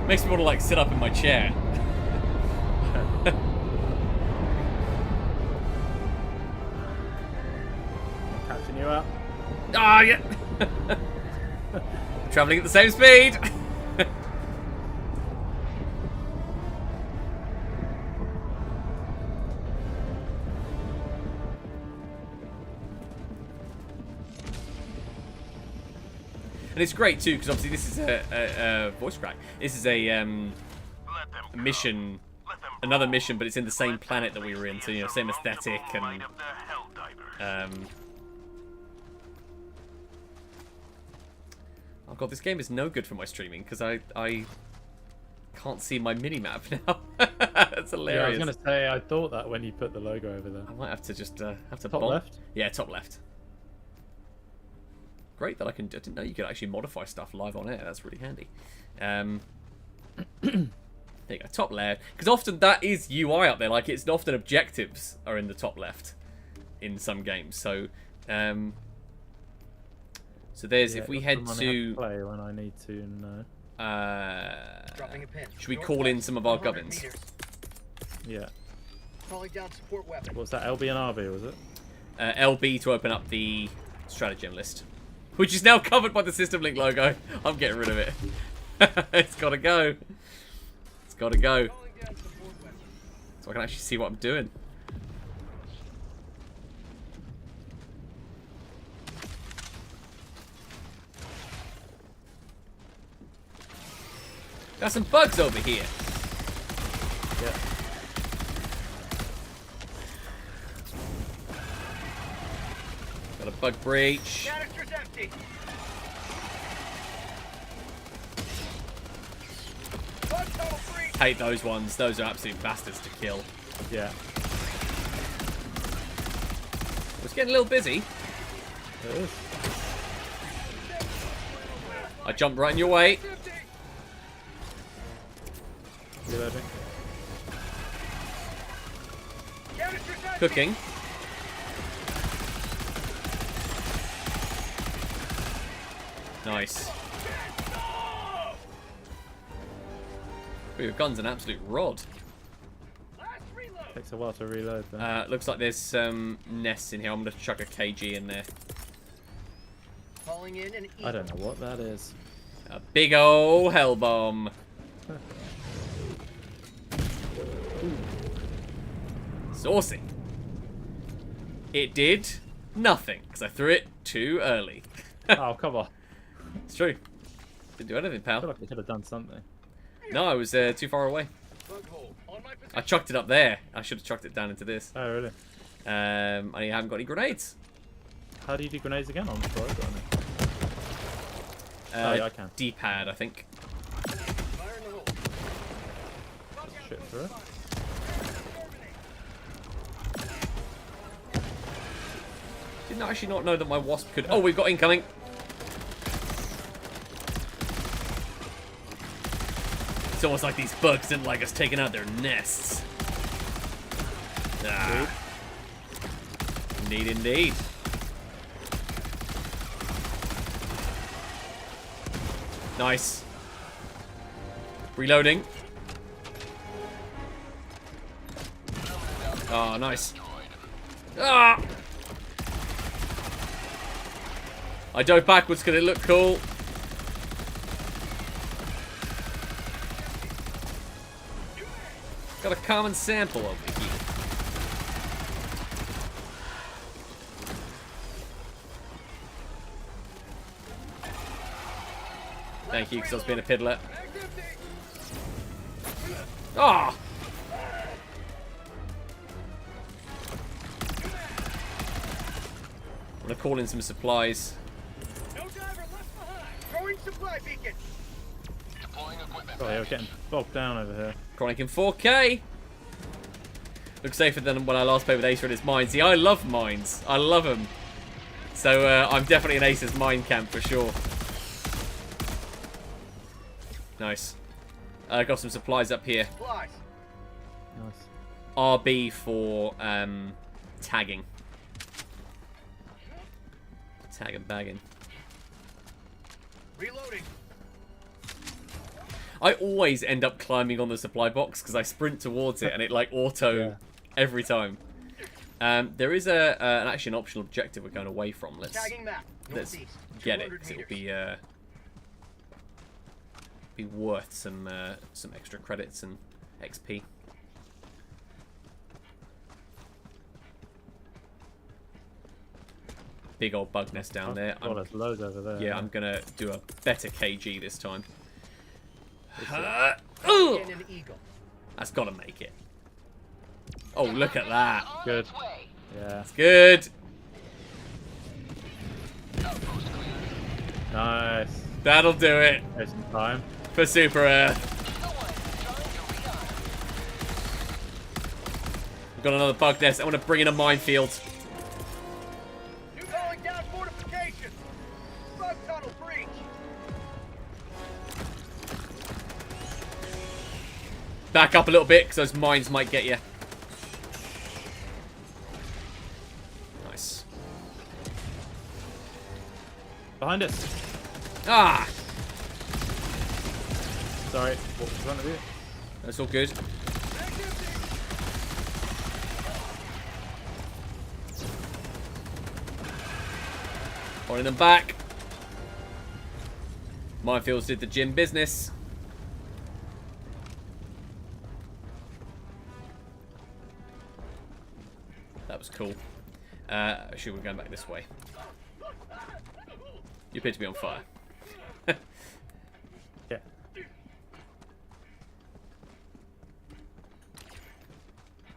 [SPEAKER 1] Makes me want to like sit up in my chair.
[SPEAKER 2] Catching you up.
[SPEAKER 1] Ah, yeah. Traveling at the same speed. And it's great too, because obviously this is a voice crack. This is a mission, another mission, but it's in the same planet that we were in, so you know, same aesthetic and. Oh god, this game is no good for my streaming because I can't see my mini map now. That's hilarious.
[SPEAKER 2] Yeah, I was gonna say I thought that when you put the logo over there.
[SPEAKER 1] I might have to just have to
[SPEAKER 2] Top
[SPEAKER 1] bump.
[SPEAKER 2] left?
[SPEAKER 1] Yeah, top left. Great that I didn't know you could actually modify stuff live on air. That's really handy. There you go, top left. Because often that is UI up there. Like it's often objectives are in the top left in some games. So, so there's if we head to
[SPEAKER 2] play when I need to know.
[SPEAKER 5] Dropping a pin.
[SPEAKER 1] Should we call in some of our
[SPEAKER 5] 100
[SPEAKER 1] gubbins?
[SPEAKER 5] meters.
[SPEAKER 2] Yeah.
[SPEAKER 5] Calling down support weapon.
[SPEAKER 2] What's that? LB and RB was it?
[SPEAKER 1] LB to open up the stratagem list, which is now covered by the System Link logo. I'm getting rid of it. It's gotta go. It's gotta go.
[SPEAKER 5] Calling down support weapon.
[SPEAKER 1] So I can actually see what I'm doing. Got some bugs over here.
[SPEAKER 2] Yeah.
[SPEAKER 1] Got a bug breach.
[SPEAKER 5] Canister's empty. Bug tunnel breach.
[SPEAKER 1] Hate those ones. Those are absolute bastards to kill.
[SPEAKER 2] Yeah.
[SPEAKER 1] It's getting a little busy.
[SPEAKER 2] It is.
[SPEAKER 1] I jumped right in your way.
[SPEAKER 2] Reloading.
[SPEAKER 5] Canister's empty.
[SPEAKER 1] Cooking. Nice. Ooh, your gun's an absolute rod.
[SPEAKER 5] Last reload.
[SPEAKER 2] Takes a while to reload. Though.
[SPEAKER 1] Looks like there's some nests in here. I'm going to chuck a KG in there.
[SPEAKER 5] Calling in an
[SPEAKER 2] I don't know what that is.
[SPEAKER 1] A big ol' hell bomb. Saucy. It did nothing because I threw it too early.
[SPEAKER 2] Oh, come on.
[SPEAKER 1] It's true. Didn't do anything,
[SPEAKER 2] I feel
[SPEAKER 1] pal.
[SPEAKER 2] like it could have done something.
[SPEAKER 1] No, I was too far away.
[SPEAKER 5] bug hole. On my position.
[SPEAKER 1] I chucked it up there. I should have chucked it down into this.
[SPEAKER 2] Oh, really?
[SPEAKER 1] I haven't got any grenades.
[SPEAKER 2] How do you do grenades again? I'm sure I've got any. Yeah, I can.
[SPEAKER 1] D-pad, I think.
[SPEAKER 5] Fire in the hole.
[SPEAKER 2] Shit through it.
[SPEAKER 1] Didn't actually not know that my wasp could... Oh, we've got incoming. It's almost like these bugs didn't like us taking out their nests. Ah. Indeed, indeed. Nice. Reloading. Oh, nice. Ah! I dove backwards because it looked cool. Got a common sample over here. Thank you, because I was being a piddler. Ah! I'm gonna call in some supplies.
[SPEAKER 5] No diver left behind. Throwing supply beacon.
[SPEAKER 2] Oh, yeah, we're getting bogged down over here.
[SPEAKER 1] Chronic in 4K. Looks safer than when I last played with Acer and his mines. See, I love mines. I love them. So I'm definitely an Acer's mine camp for sure. Nice. I got some supplies up here.
[SPEAKER 5] Supplies.
[SPEAKER 2] Nice.
[SPEAKER 1] RB for tagging. Tag and bagging.
[SPEAKER 5] Reloading.
[SPEAKER 1] I always end up climbing on the supply box because I sprint towards it and it like auto every time. There is actually an optional objective we're going away from. Let's
[SPEAKER 5] Tagging map.
[SPEAKER 1] let's
[SPEAKER 5] Northeast.
[SPEAKER 1] get it
[SPEAKER 5] 200
[SPEAKER 1] because it'll
[SPEAKER 5] meters.
[SPEAKER 1] be worth some extra credits and XP. Big old bug nest down there.
[SPEAKER 2] Oh, there's loads over there.
[SPEAKER 1] Yeah, I'm gonna do a better KG this time.
[SPEAKER 5] Calling in an eagle.
[SPEAKER 1] That's gotta make it. Oh, look at that.
[SPEAKER 2] Good. Yeah.
[SPEAKER 1] It's good.
[SPEAKER 2] Nice.
[SPEAKER 1] That'll do it
[SPEAKER 2] There's some time.
[SPEAKER 1] for Super Earth. We've got another bug nest. I want to bring in a minefield.
[SPEAKER 5] You calling down fortifications. Bug tunnel breach.
[SPEAKER 1] Back up a little bit because those mines might get you. Nice.
[SPEAKER 2] Behind us.
[SPEAKER 1] Ah,
[SPEAKER 2] Sorry. What was in front of you?
[SPEAKER 1] that's all good. Holding them back. Minefields did the gym business. That was cool. Actually, we're going back this way. You appear to be on fire.
[SPEAKER 2] Yeah.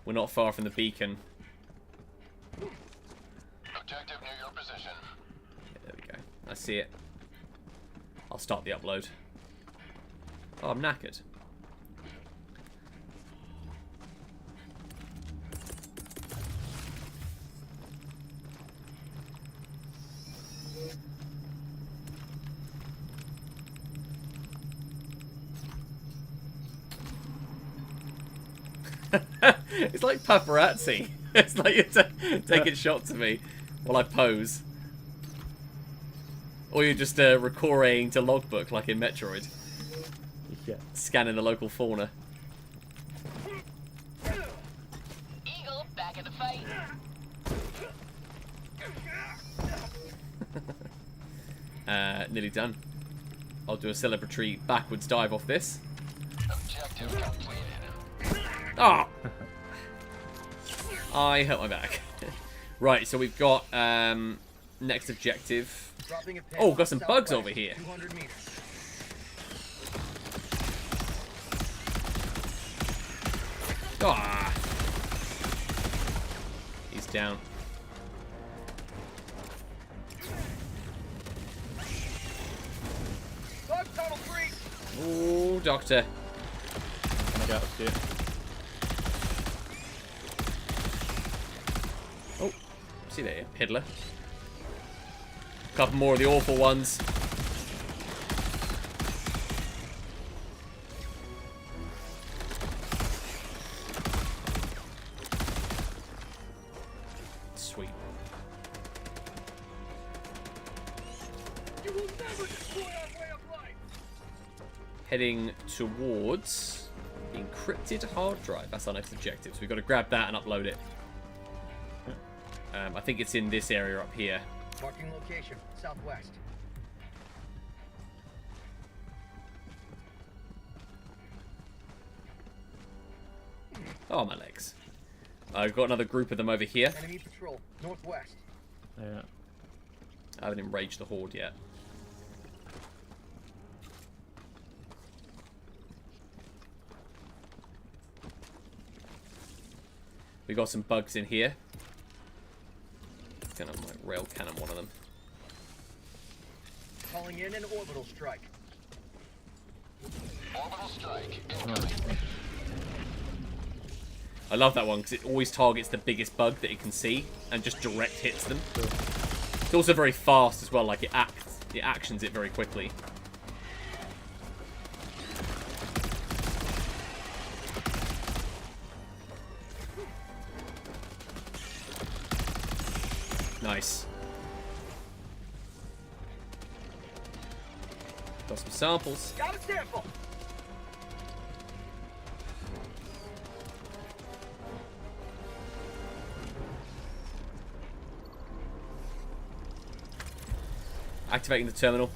[SPEAKER 1] We're not far from the beacon.
[SPEAKER 6] Objective near your position.
[SPEAKER 1] Yeah, there we go. I see it. I'll start the upload. Oh, I'm knackered. It's like paparazzi. It's like you're taking shots of me while I pose. Or you're just recording to logbook like in Metroid.
[SPEAKER 2] Yeah.
[SPEAKER 1] Scanning the local fauna.
[SPEAKER 7] Eagle, back in the fight.
[SPEAKER 1] Nearly done. I'll do a celebratory backwards dive off this.
[SPEAKER 6] Objective completed.
[SPEAKER 1] Ah! I hurt my back. Right, so we've got next objective.
[SPEAKER 5] Dropping a pin
[SPEAKER 1] Oh, got some bugs
[SPEAKER 5] southwest,
[SPEAKER 1] over here.
[SPEAKER 5] 200 meters.
[SPEAKER 1] Ah! He's down.
[SPEAKER 5] Bug tunnel free.
[SPEAKER 1] Ooh, doctor.
[SPEAKER 2] Gonna go up to you.
[SPEAKER 1] Oh, see there, Piddler. Couple more of the awful ones. Sweet.
[SPEAKER 5] You will never destroy our way of life.
[SPEAKER 1] Heading towards the encrypted hard drive. That's our next objective. So we've got to grab that and upload it. I think it's in this area up here.
[SPEAKER 5] Marking location, southwest.
[SPEAKER 1] Oh, my legs. I've got another group of them over here.
[SPEAKER 5] Enemy patrol, northwest.
[SPEAKER 2] Yeah.
[SPEAKER 1] I haven't enraged the horde yet. We got some bugs in here. Gonna like rail cannon one of them.
[SPEAKER 5] Calling in an orbital strike.
[SPEAKER 6] Orbital strike incoming.
[SPEAKER 1] I love that one because it always targets the biggest bug that it can see and just direct hits them. It's also very fast as well. Like it actions it very quickly. Nice. Got some samples.
[SPEAKER 5] Got a sample.
[SPEAKER 1] Activating the terminal.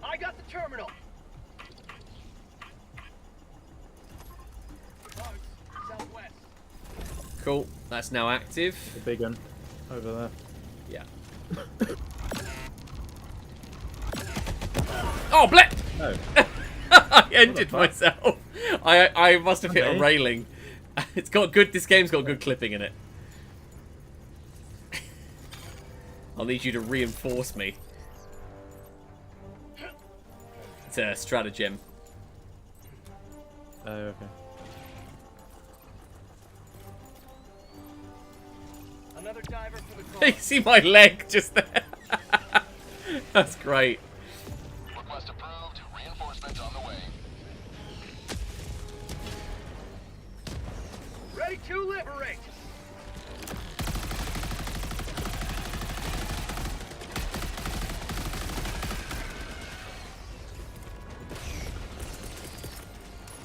[SPEAKER 5] I got the terminal. Bugs, southwest.
[SPEAKER 1] Cool. That's now active.
[SPEAKER 2] The big one over there.
[SPEAKER 1] Yeah. Oh, blip!
[SPEAKER 2] No.
[SPEAKER 1] I ended myself. I must have hit a
[SPEAKER 2] Okay.
[SPEAKER 1] railing. It's got good. This game's got good clipping in it. I'll need you to reinforce me. It's a stratagem.
[SPEAKER 2] Oh, okay.
[SPEAKER 5] Another diver for the call.
[SPEAKER 1] You see my leg just there? That's great.
[SPEAKER 6] Request approved. Reinforcements on the way.
[SPEAKER 5] Ready to liberate.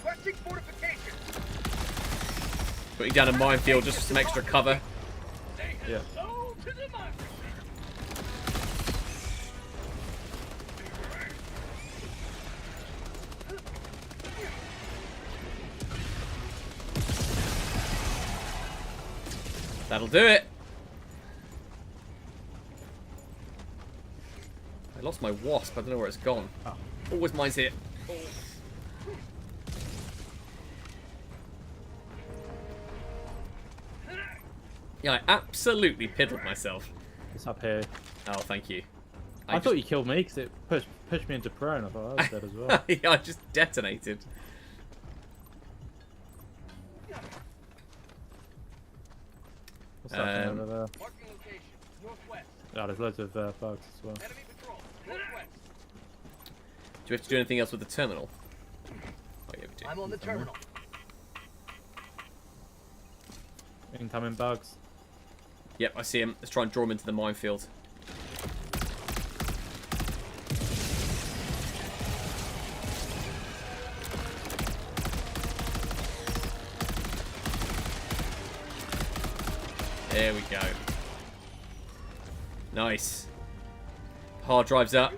[SPEAKER 5] Requesting fortification.
[SPEAKER 1] Putting down a minefield just for some extra cover.
[SPEAKER 2] Yeah.
[SPEAKER 5] So to democracy.
[SPEAKER 1] That'll do it. I lost my wasp. I don't know where it's gone.
[SPEAKER 2] Oh.
[SPEAKER 1] Always mine's here. Yeah, I absolutely piddled myself.
[SPEAKER 2] It's up here.
[SPEAKER 1] Oh, thank you.
[SPEAKER 2] I thought you killed me because it pushed me into prone. I thought I was dead as well.
[SPEAKER 1] Yeah, I just detonated.
[SPEAKER 2] What's happening over there?
[SPEAKER 5] Marking location, northwest.
[SPEAKER 2] Oh, there's loads of bugs as well.
[SPEAKER 5] Enemy patrol, northwest.
[SPEAKER 1] Do we have to do anything else with the terminal? Oh, yeah, we do.
[SPEAKER 5] I'm on the terminal.
[SPEAKER 2] Incoming bugs.
[SPEAKER 1] Yep, I see him. Let's try and draw him into the minefield. There we go. Nice. Hard drive's up.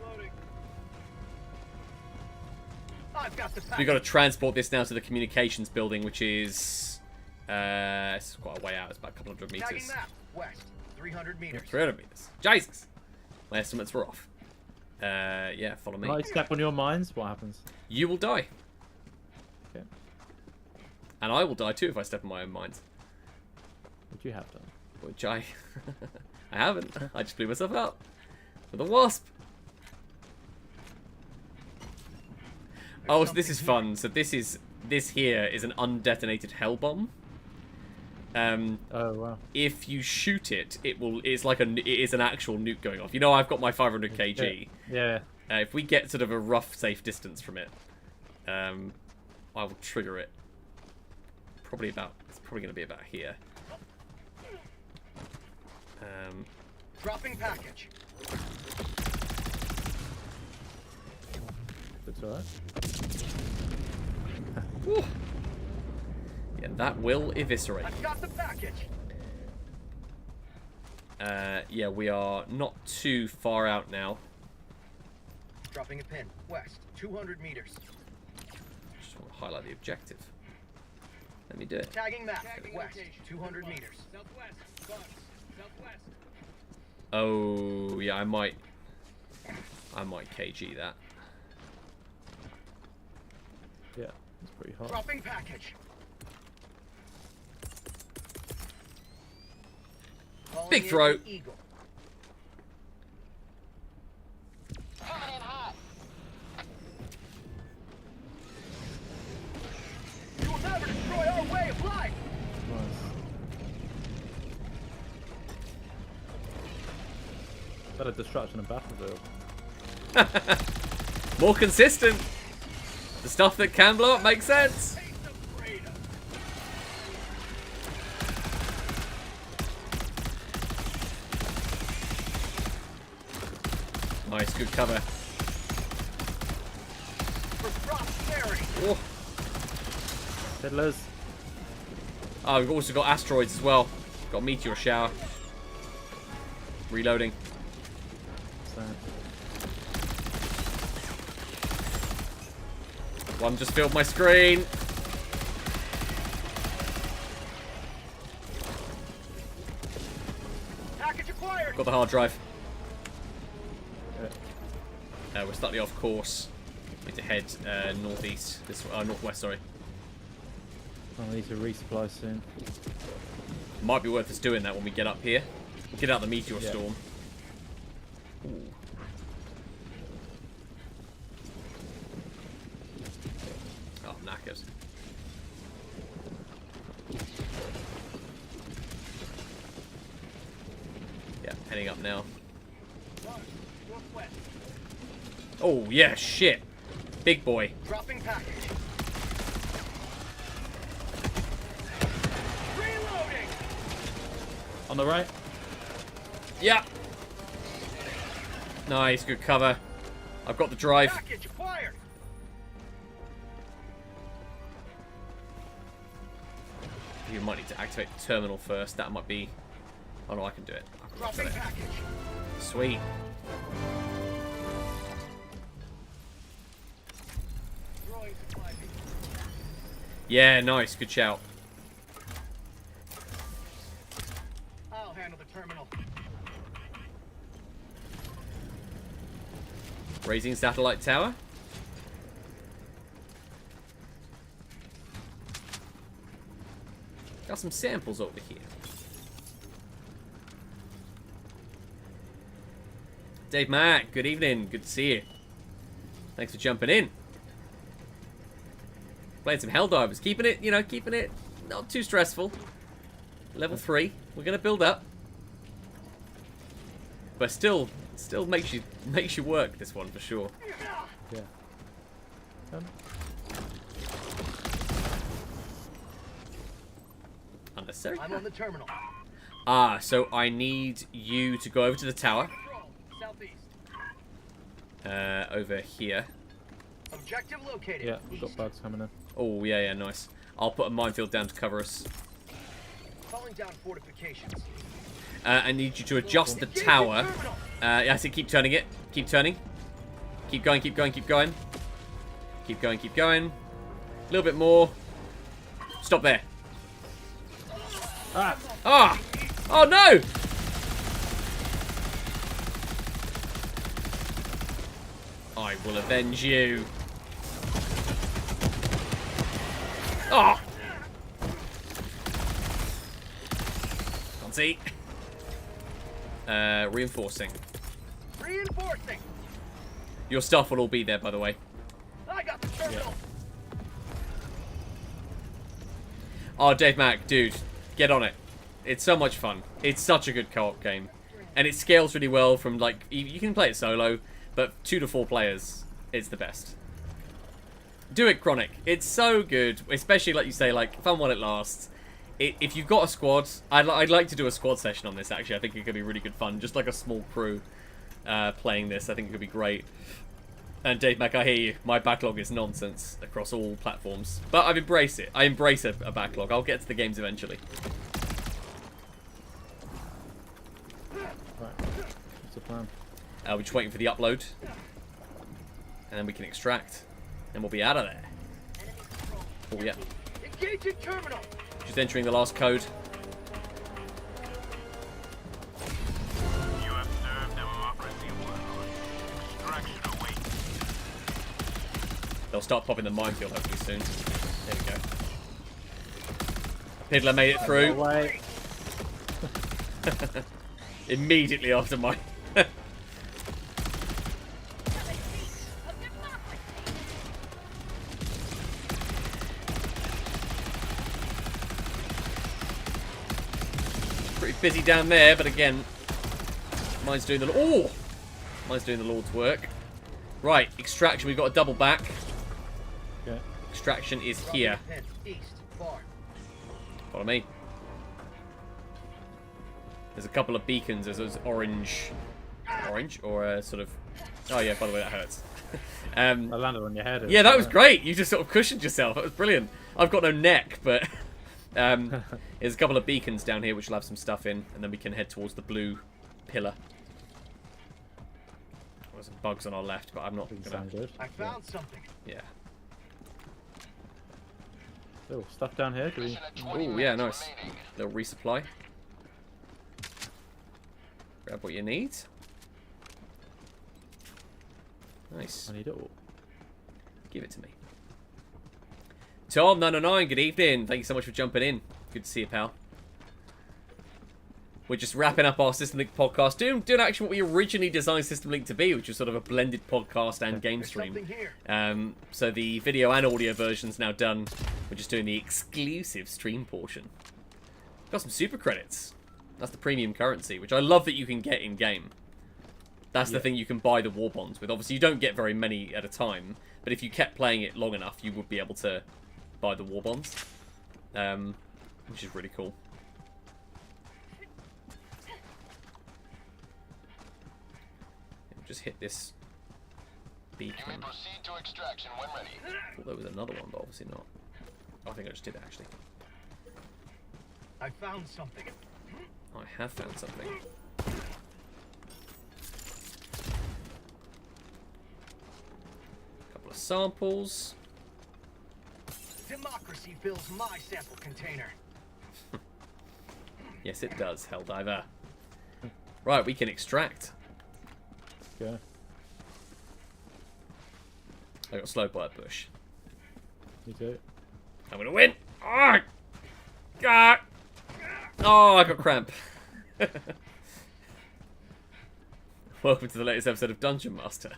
[SPEAKER 5] I've got the
[SPEAKER 1] So we've got to transport this now to the communications building, which is... it's quite a way out. It's about a couple hundred
[SPEAKER 5] tagging
[SPEAKER 1] meters.
[SPEAKER 5] map. West, 300 meters.
[SPEAKER 1] 300 meters. Jesus! My estimates were off. Yeah, follow me.
[SPEAKER 2] When I step on your mines, what happens?
[SPEAKER 1] You will die.
[SPEAKER 2] Okay.
[SPEAKER 1] And I will die too if I step on my own mines.
[SPEAKER 2] What do you have done?
[SPEAKER 1] Which I... I haven't. I just blew myself up. With a wasp. Oh, so this is fun. So this here is an undetonated hell bomb.
[SPEAKER 2] Oh wow.
[SPEAKER 1] If you shoot it, it is an actual nuke going off. You know, I've got my 500 kg.
[SPEAKER 2] Yeah.
[SPEAKER 1] If we get sort of a rough, safe distance from it, I will trigger it. It's probably going to be about here.
[SPEAKER 5] Dropping package.
[SPEAKER 2] That's alright.
[SPEAKER 1] Whew. Yeah, that will eviscerate.
[SPEAKER 5] I've got the package.
[SPEAKER 1] Yeah, we are not too far out now.
[SPEAKER 5] Dropping a pin. West, 200 meters.
[SPEAKER 1] Just want to highlight the objective. Let me do it.
[SPEAKER 5] Tagging map. West, 200 meters.
[SPEAKER 8] Southwest. Bucks. Southwest.
[SPEAKER 1] Oh, yeah, I might KG that.
[SPEAKER 2] Yeah, it's pretty hot.
[SPEAKER 5] Dropping package.
[SPEAKER 1] Big throw.
[SPEAKER 5] Eagle.
[SPEAKER 7] Coming in hot.
[SPEAKER 5] You will never destroy our way of life.
[SPEAKER 2] Nice. Better destruction and battlefield.
[SPEAKER 1] More consistent. The stuff that can blow up makes sense.
[SPEAKER 5] Taste of freedom.
[SPEAKER 1] Nice, good cover.
[SPEAKER 5] For prosperity.
[SPEAKER 1] Oh,
[SPEAKER 2] Fiddlers.
[SPEAKER 1] oh, we've also got asteroids as well. Got a meteor shower. Reloading.
[SPEAKER 2] So,
[SPEAKER 1] One just filled my screen.
[SPEAKER 5] Package acquired.
[SPEAKER 1] Got the hard drive.
[SPEAKER 2] yeah.
[SPEAKER 1] We're slightly off course. Need to head northeast. Northwest, sorry.
[SPEAKER 2] I need to resupply soon.
[SPEAKER 1] Might be worth us doing that when we get up here. Get out the meteor
[SPEAKER 2] Yeah.
[SPEAKER 1] storm. Ooh. Oh, I'm knackered. Yeah, heading up now.
[SPEAKER 5] Northwest.
[SPEAKER 1] Oh, yeah, shit. Big boy.
[SPEAKER 5] Dropping package. Reloading.
[SPEAKER 2] On the right.
[SPEAKER 1] Yeah. Nice, good cover. I've got the drive.
[SPEAKER 5] Package acquired.
[SPEAKER 1] You might need to activate the terminal first. That might be... Oh, no, I can do it. I can
[SPEAKER 5] Dropping
[SPEAKER 1] do it.
[SPEAKER 5] package.
[SPEAKER 1] Sweet.
[SPEAKER 5] Throwing supply beacon.
[SPEAKER 1] Yeah, nice. Good shout.
[SPEAKER 5] I'll handle the terminal.
[SPEAKER 1] Raising satellite tower. Got some samples over here. Dave Mack, good evening. Good to see you. Thanks for jumping in. Playing some Helldivers. Keeping it not too stressful. Level 3. We're gonna build up. But still makes you work, this one for sure.
[SPEAKER 2] Yeah.
[SPEAKER 1] Unnecessary.
[SPEAKER 5] I'm on the terminal.
[SPEAKER 1] Ah, so I need you to go over to the tower.
[SPEAKER 5] Control. Southeast.
[SPEAKER 1] Over here.
[SPEAKER 5] Objective located.
[SPEAKER 2] Yeah, we've got
[SPEAKER 5] East.
[SPEAKER 2] bugs coming in.
[SPEAKER 1] Oh, yeah, nice. I'll put a minefield down to cover us.
[SPEAKER 5] Calling down fortifications.
[SPEAKER 1] I need you to adjust the tower. Yeah, I see. Keep turning it. Keep turning. Keep going, keep going, keep going. Keep going, keep going. A little bit more. Stop there.
[SPEAKER 2] Ah!
[SPEAKER 1] Ah! Oh no! I will avenge you. Ah! Can't see. Reinforcing.
[SPEAKER 5] Reinforcing.
[SPEAKER 1] Your stuff will all be there, by the way.
[SPEAKER 5] I got the terminal.
[SPEAKER 1] Oh, Dave Mack, dude, get on it. It's so much fun. It's such a good co-op game. And it scales really well from, like, you can play it solo, but 2 to 4 players, it's the best. Do it, Chronic. It's so good, especially, like you say, like, fun while it lasts. If you've got a squad, I'd like to do a squad session on this, actually. I think it could be really good fun. Just like a small crew playing this. I think it could be great. And Dave Mack, I hear you. My backlog is nonsense across all platforms. But I've embraced it. I embrace a backlog. I'll get to the games eventually.
[SPEAKER 2] Right. What's the plan?
[SPEAKER 1] We're just waiting for the upload. And then we can extract. And we'll be out of there. Oh, yeah.
[SPEAKER 5] Engaging terminal.
[SPEAKER 1] Just entering the last code.
[SPEAKER 6] You have served democracy well. Extraction awaits.
[SPEAKER 1] They'll start popping the minefield hopefully soon. There we go. Piddler made it through.
[SPEAKER 2] Away.
[SPEAKER 1] Immediately after my... Pretty busy down there, but again, mine's doing the... Oh! Mine's doing the Lord's work. Right, extraction, we've got a double back.
[SPEAKER 2] Okay.
[SPEAKER 1] Extraction is here.
[SPEAKER 5] East. Far.
[SPEAKER 1] Follow me. There's a couple of beacons. There's those orange, or sort of. Oh yeah. By the way, that hurts.
[SPEAKER 2] I landed on your head.
[SPEAKER 1] Yeah, that was great. You just sort of cushioned yourself. That was brilliant. I've got no neck, but there's a couple of beacons down here which will have some stuff in, and then we can head towards the blue pillar. There's some bugs on our left, but I'm not
[SPEAKER 2] Doesn't
[SPEAKER 1] gonna.
[SPEAKER 2] sound good.
[SPEAKER 5] I found something.
[SPEAKER 1] Yeah.
[SPEAKER 2] Oh, stuff down here. Do we...
[SPEAKER 6] Mission at 20
[SPEAKER 1] Oh yeah,
[SPEAKER 6] minutes
[SPEAKER 1] nice.
[SPEAKER 6] remaining.
[SPEAKER 1] Little resupply. Grab what you need. Nice.
[SPEAKER 2] I need it all.
[SPEAKER 1] Give it to me. Tom909, good evening. Thank you so much for jumping in. Good to see you, pal. We're just wrapping up our System Link podcast. Doing actually what we originally designed System Link to be, which was sort of a blended podcast and game
[SPEAKER 5] There's
[SPEAKER 1] stream.
[SPEAKER 5] something here.
[SPEAKER 1] So the video and audio version's now done. We're just doing the exclusive stream portion. Got some super credits. That's the premium currency, which I love that you can get in-game. That's the thing you can buy the war bonds with. Obviously, you don't get very many at a time, but if you kept playing it long enough, you would be able to buy the war bonds, which is really cool. Just hit this
[SPEAKER 6] You may
[SPEAKER 1] beacon.
[SPEAKER 6] proceed to extraction when ready.
[SPEAKER 1] I thought there was another one, but obviously not. I think I just did it, actually.
[SPEAKER 5] I found something.
[SPEAKER 1] I have found something. Couple of samples.
[SPEAKER 5] Democracy fills my sample container.
[SPEAKER 1] Yes, it does, Helldiver. Right, we can extract.
[SPEAKER 2] Okay.
[SPEAKER 1] I got slowed by a bush.
[SPEAKER 2] Me too.
[SPEAKER 1] I'm gonna win! Oh, God. Oh, I got cramp. Welcome to the latest episode of Dungeon Master.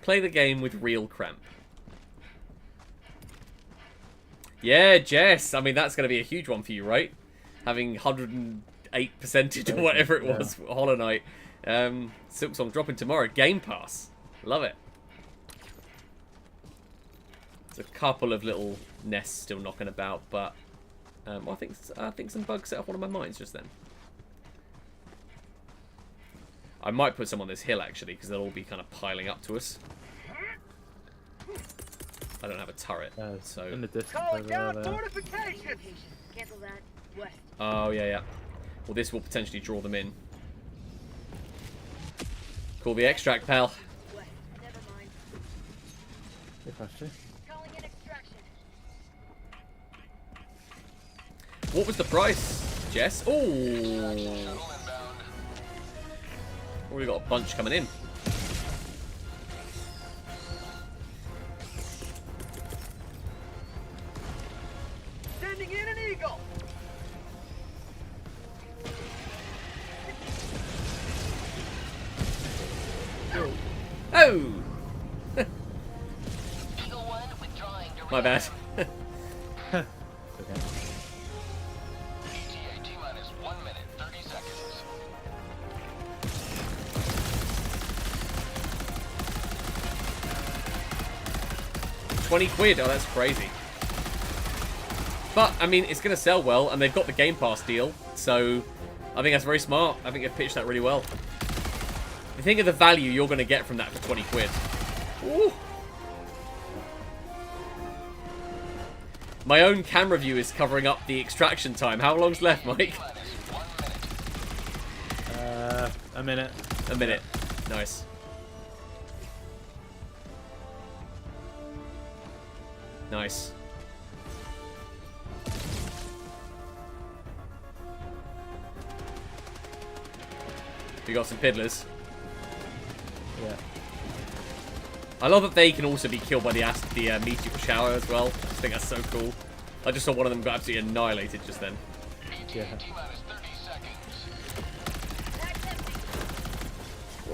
[SPEAKER 1] Play the game with real cramp. Yeah, Jess. I mean, that's going to be a huge one for you, right? Having 108%ed or whatever it was, Hollow Knight. Silksong dropping tomorrow. Game Pass. Love it. There's a couple of little nests still knocking about, but I think some bugs set off one of my mines just then. I might put some on this hill, actually, because they'll all be kind of piling up to us. I don't have a turret, so...
[SPEAKER 2] In the distance
[SPEAKER 5] Calling
[SPEAKER 2] over
[SPEAKER 5] down
[SPEAKER 2] there.
[SPEAKER 5] fortifications.
[SPEAKER 7] Cancel that. Southwest.
[SPEAKER 1] Oh, yeah, yeah. Well, this will potentially draw them in. Call the extract, pal.
[SPEAKER 7] West. Never mind.
[SPEAKER 2] If I should.
[SPEAKER 7] Calling in extraction.
[SPEAKER 1] What was the price, Jess? Oh,
[SPEAKER 6] Shuttle inbound.
[SPEAKER 1] we got a bunch coming in.
[SPEAKER 5] Sending in an eagle.
[SPEAKER 1] Oh,
[SPEAKER 7] Eagle 1 withdrawing to
[SPEAKER 1] my bad.
[SPEAKER 2] Okay.
[SPEAKER 6] ETA T-minus 1 minute, 30 seconds.
[SPEAKER 1] £20. Oh, that's crazy. But, I mean, it's going to sell well, and they've got the Game Pass deal, so I think that's very smart. I think they've pitched that really well. You think of the value you're going to get from that for £20. Ooh. My own camera view is covering up the extraction time. How long's left, Mike?
[SPEAKER 6] T-minus 1 minute.
[SPEAKER 2] A minute.
[SPEAKER 1] A minute. Nice. Nice. We got some piddlers.
[SPEAKER 2] Yeah.
[SPEAKER 1] I love that they can also be killed by the meteor shower as well. I just think that's so cool. I just saw one of them got absolutely annihilated just then.
[SPEAKER 2] Yeah.
[SPEAKER 6] ETA T-minus 30 seconds.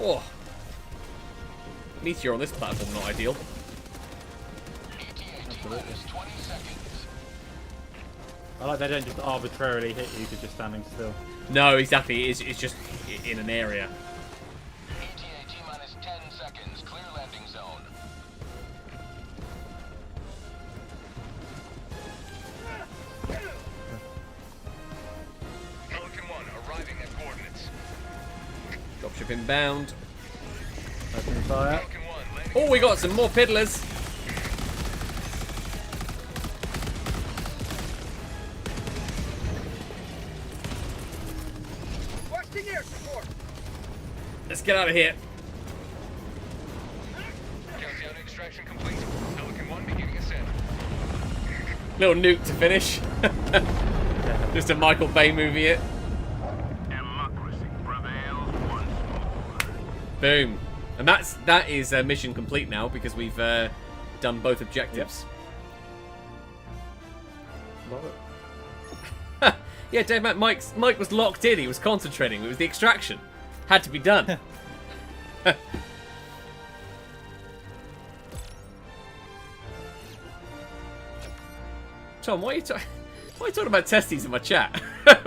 [SPEAKER 1] Oh. Meteor on this platform, not ideal.
[SPEAKER 6] ETA T-minus 20 seconds.
[SPEAKER 2] I like they don't just arbitrarily hit you for just standing still.
[SPEAKER 1] No, exactly. It's just in an area.
[SPEAKER 6] ETA T-minus 10 seconds. Clear landing zone. Pelican 1 arriving at coordinates.
[SPEAKER 1] Dropship inbound.
[SPEAKER 2] Open fire.
[SPEAKER 6] Pelican 1 landing.
[SPEAKER 1] Oh, we got some more piddlers.
[SPEAKER 5] Requesting air support.
[SPEAKER 1] Let's get out of here.
[SPEAKER 6] Countdown extraction complete. Pelican 1 beginning ascent.
[SPEAKER 1] Little nuke to finish. Just a Michael Bay movie it.
[SPEAKER 6] Democracy prevails once more.
[SPEAKER 1] Boom. And that is mission complete now because we've done both objectives.
[SPEAKER 2] Love it.
[SPEAKER 1] Yeah, Dave, Mike was locked in. He was concentrating. It was the extraction. Had to be done. Tom, why are you talking about testes in my chat?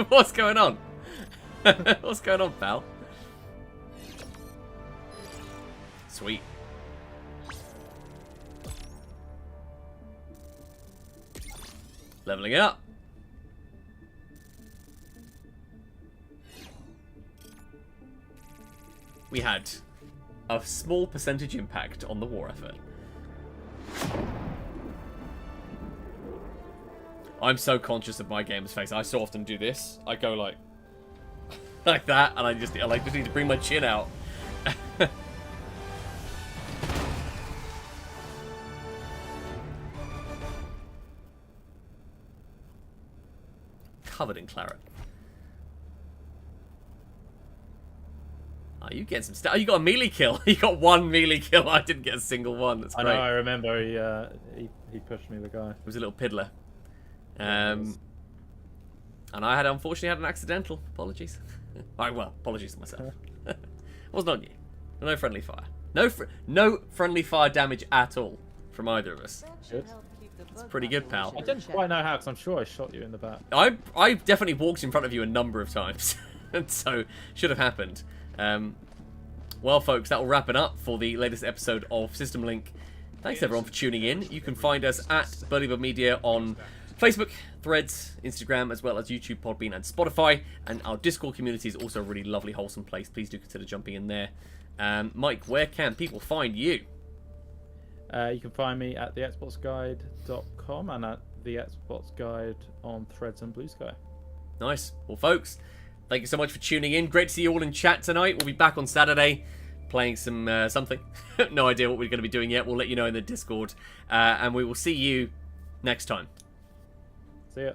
[SPEAKER 1] What's going on? What's going on, pal? Sweet. Leveling up. We had a small percentage impact on the war effort. I'm so conscious of my gamer's face. I so often do this. I go like like that, and I just need to bring my chin out. Covered in claret. Oh, you getting some stuff. Oh, you got a melee kill. You got one melee kill. I didn't get a single one. That's
[SPEAKER 2] I
[SPEAKER 1] great.
[SPEAKER 2] know. I remember he pushed me. The guy.
[SPEAKER 1] It was a little piddler. And I unfortunately had an accidental. Apologies. Alright, well, apologies to myself. Wasn't on you. No friendly fire. No friendly fire damage at all from either of us.
[SPEAKER 2] Good.
[SPEAKER 1] It's pretty good, pal.
[SPEAKER 2] I didn't quite know how because I'm sure I shot you in the back.
[SPEAKER 1] I definitely walked in front of you a number of times. And so, should have happened. Well, folks, that will wrap it up for the latest episode of System Link. Thanks, everyone, for tuning in. You can find us at Burly Media on Facebook, Threads, Instagram, as well as YouTube, Podbean, and Spotify. And our Discord community is also a really lovely, wholesome place. Please do consider jumping in there. Mike, where can people find you?
[SPEAKER 2] You can find me at thexboxguide.com and at the Xbox Guide on Threads and Blue Sky.
[SPEAKER 1] Nice. Well, folks, thank you so much for tuning in. Great to see you all in chat tonight. We'll be back on Saturday playing some something. No idea what we're going to be doing yet. We'll let you know in the Discord. And we will see you next time.
[SPEAKER 2] See ya.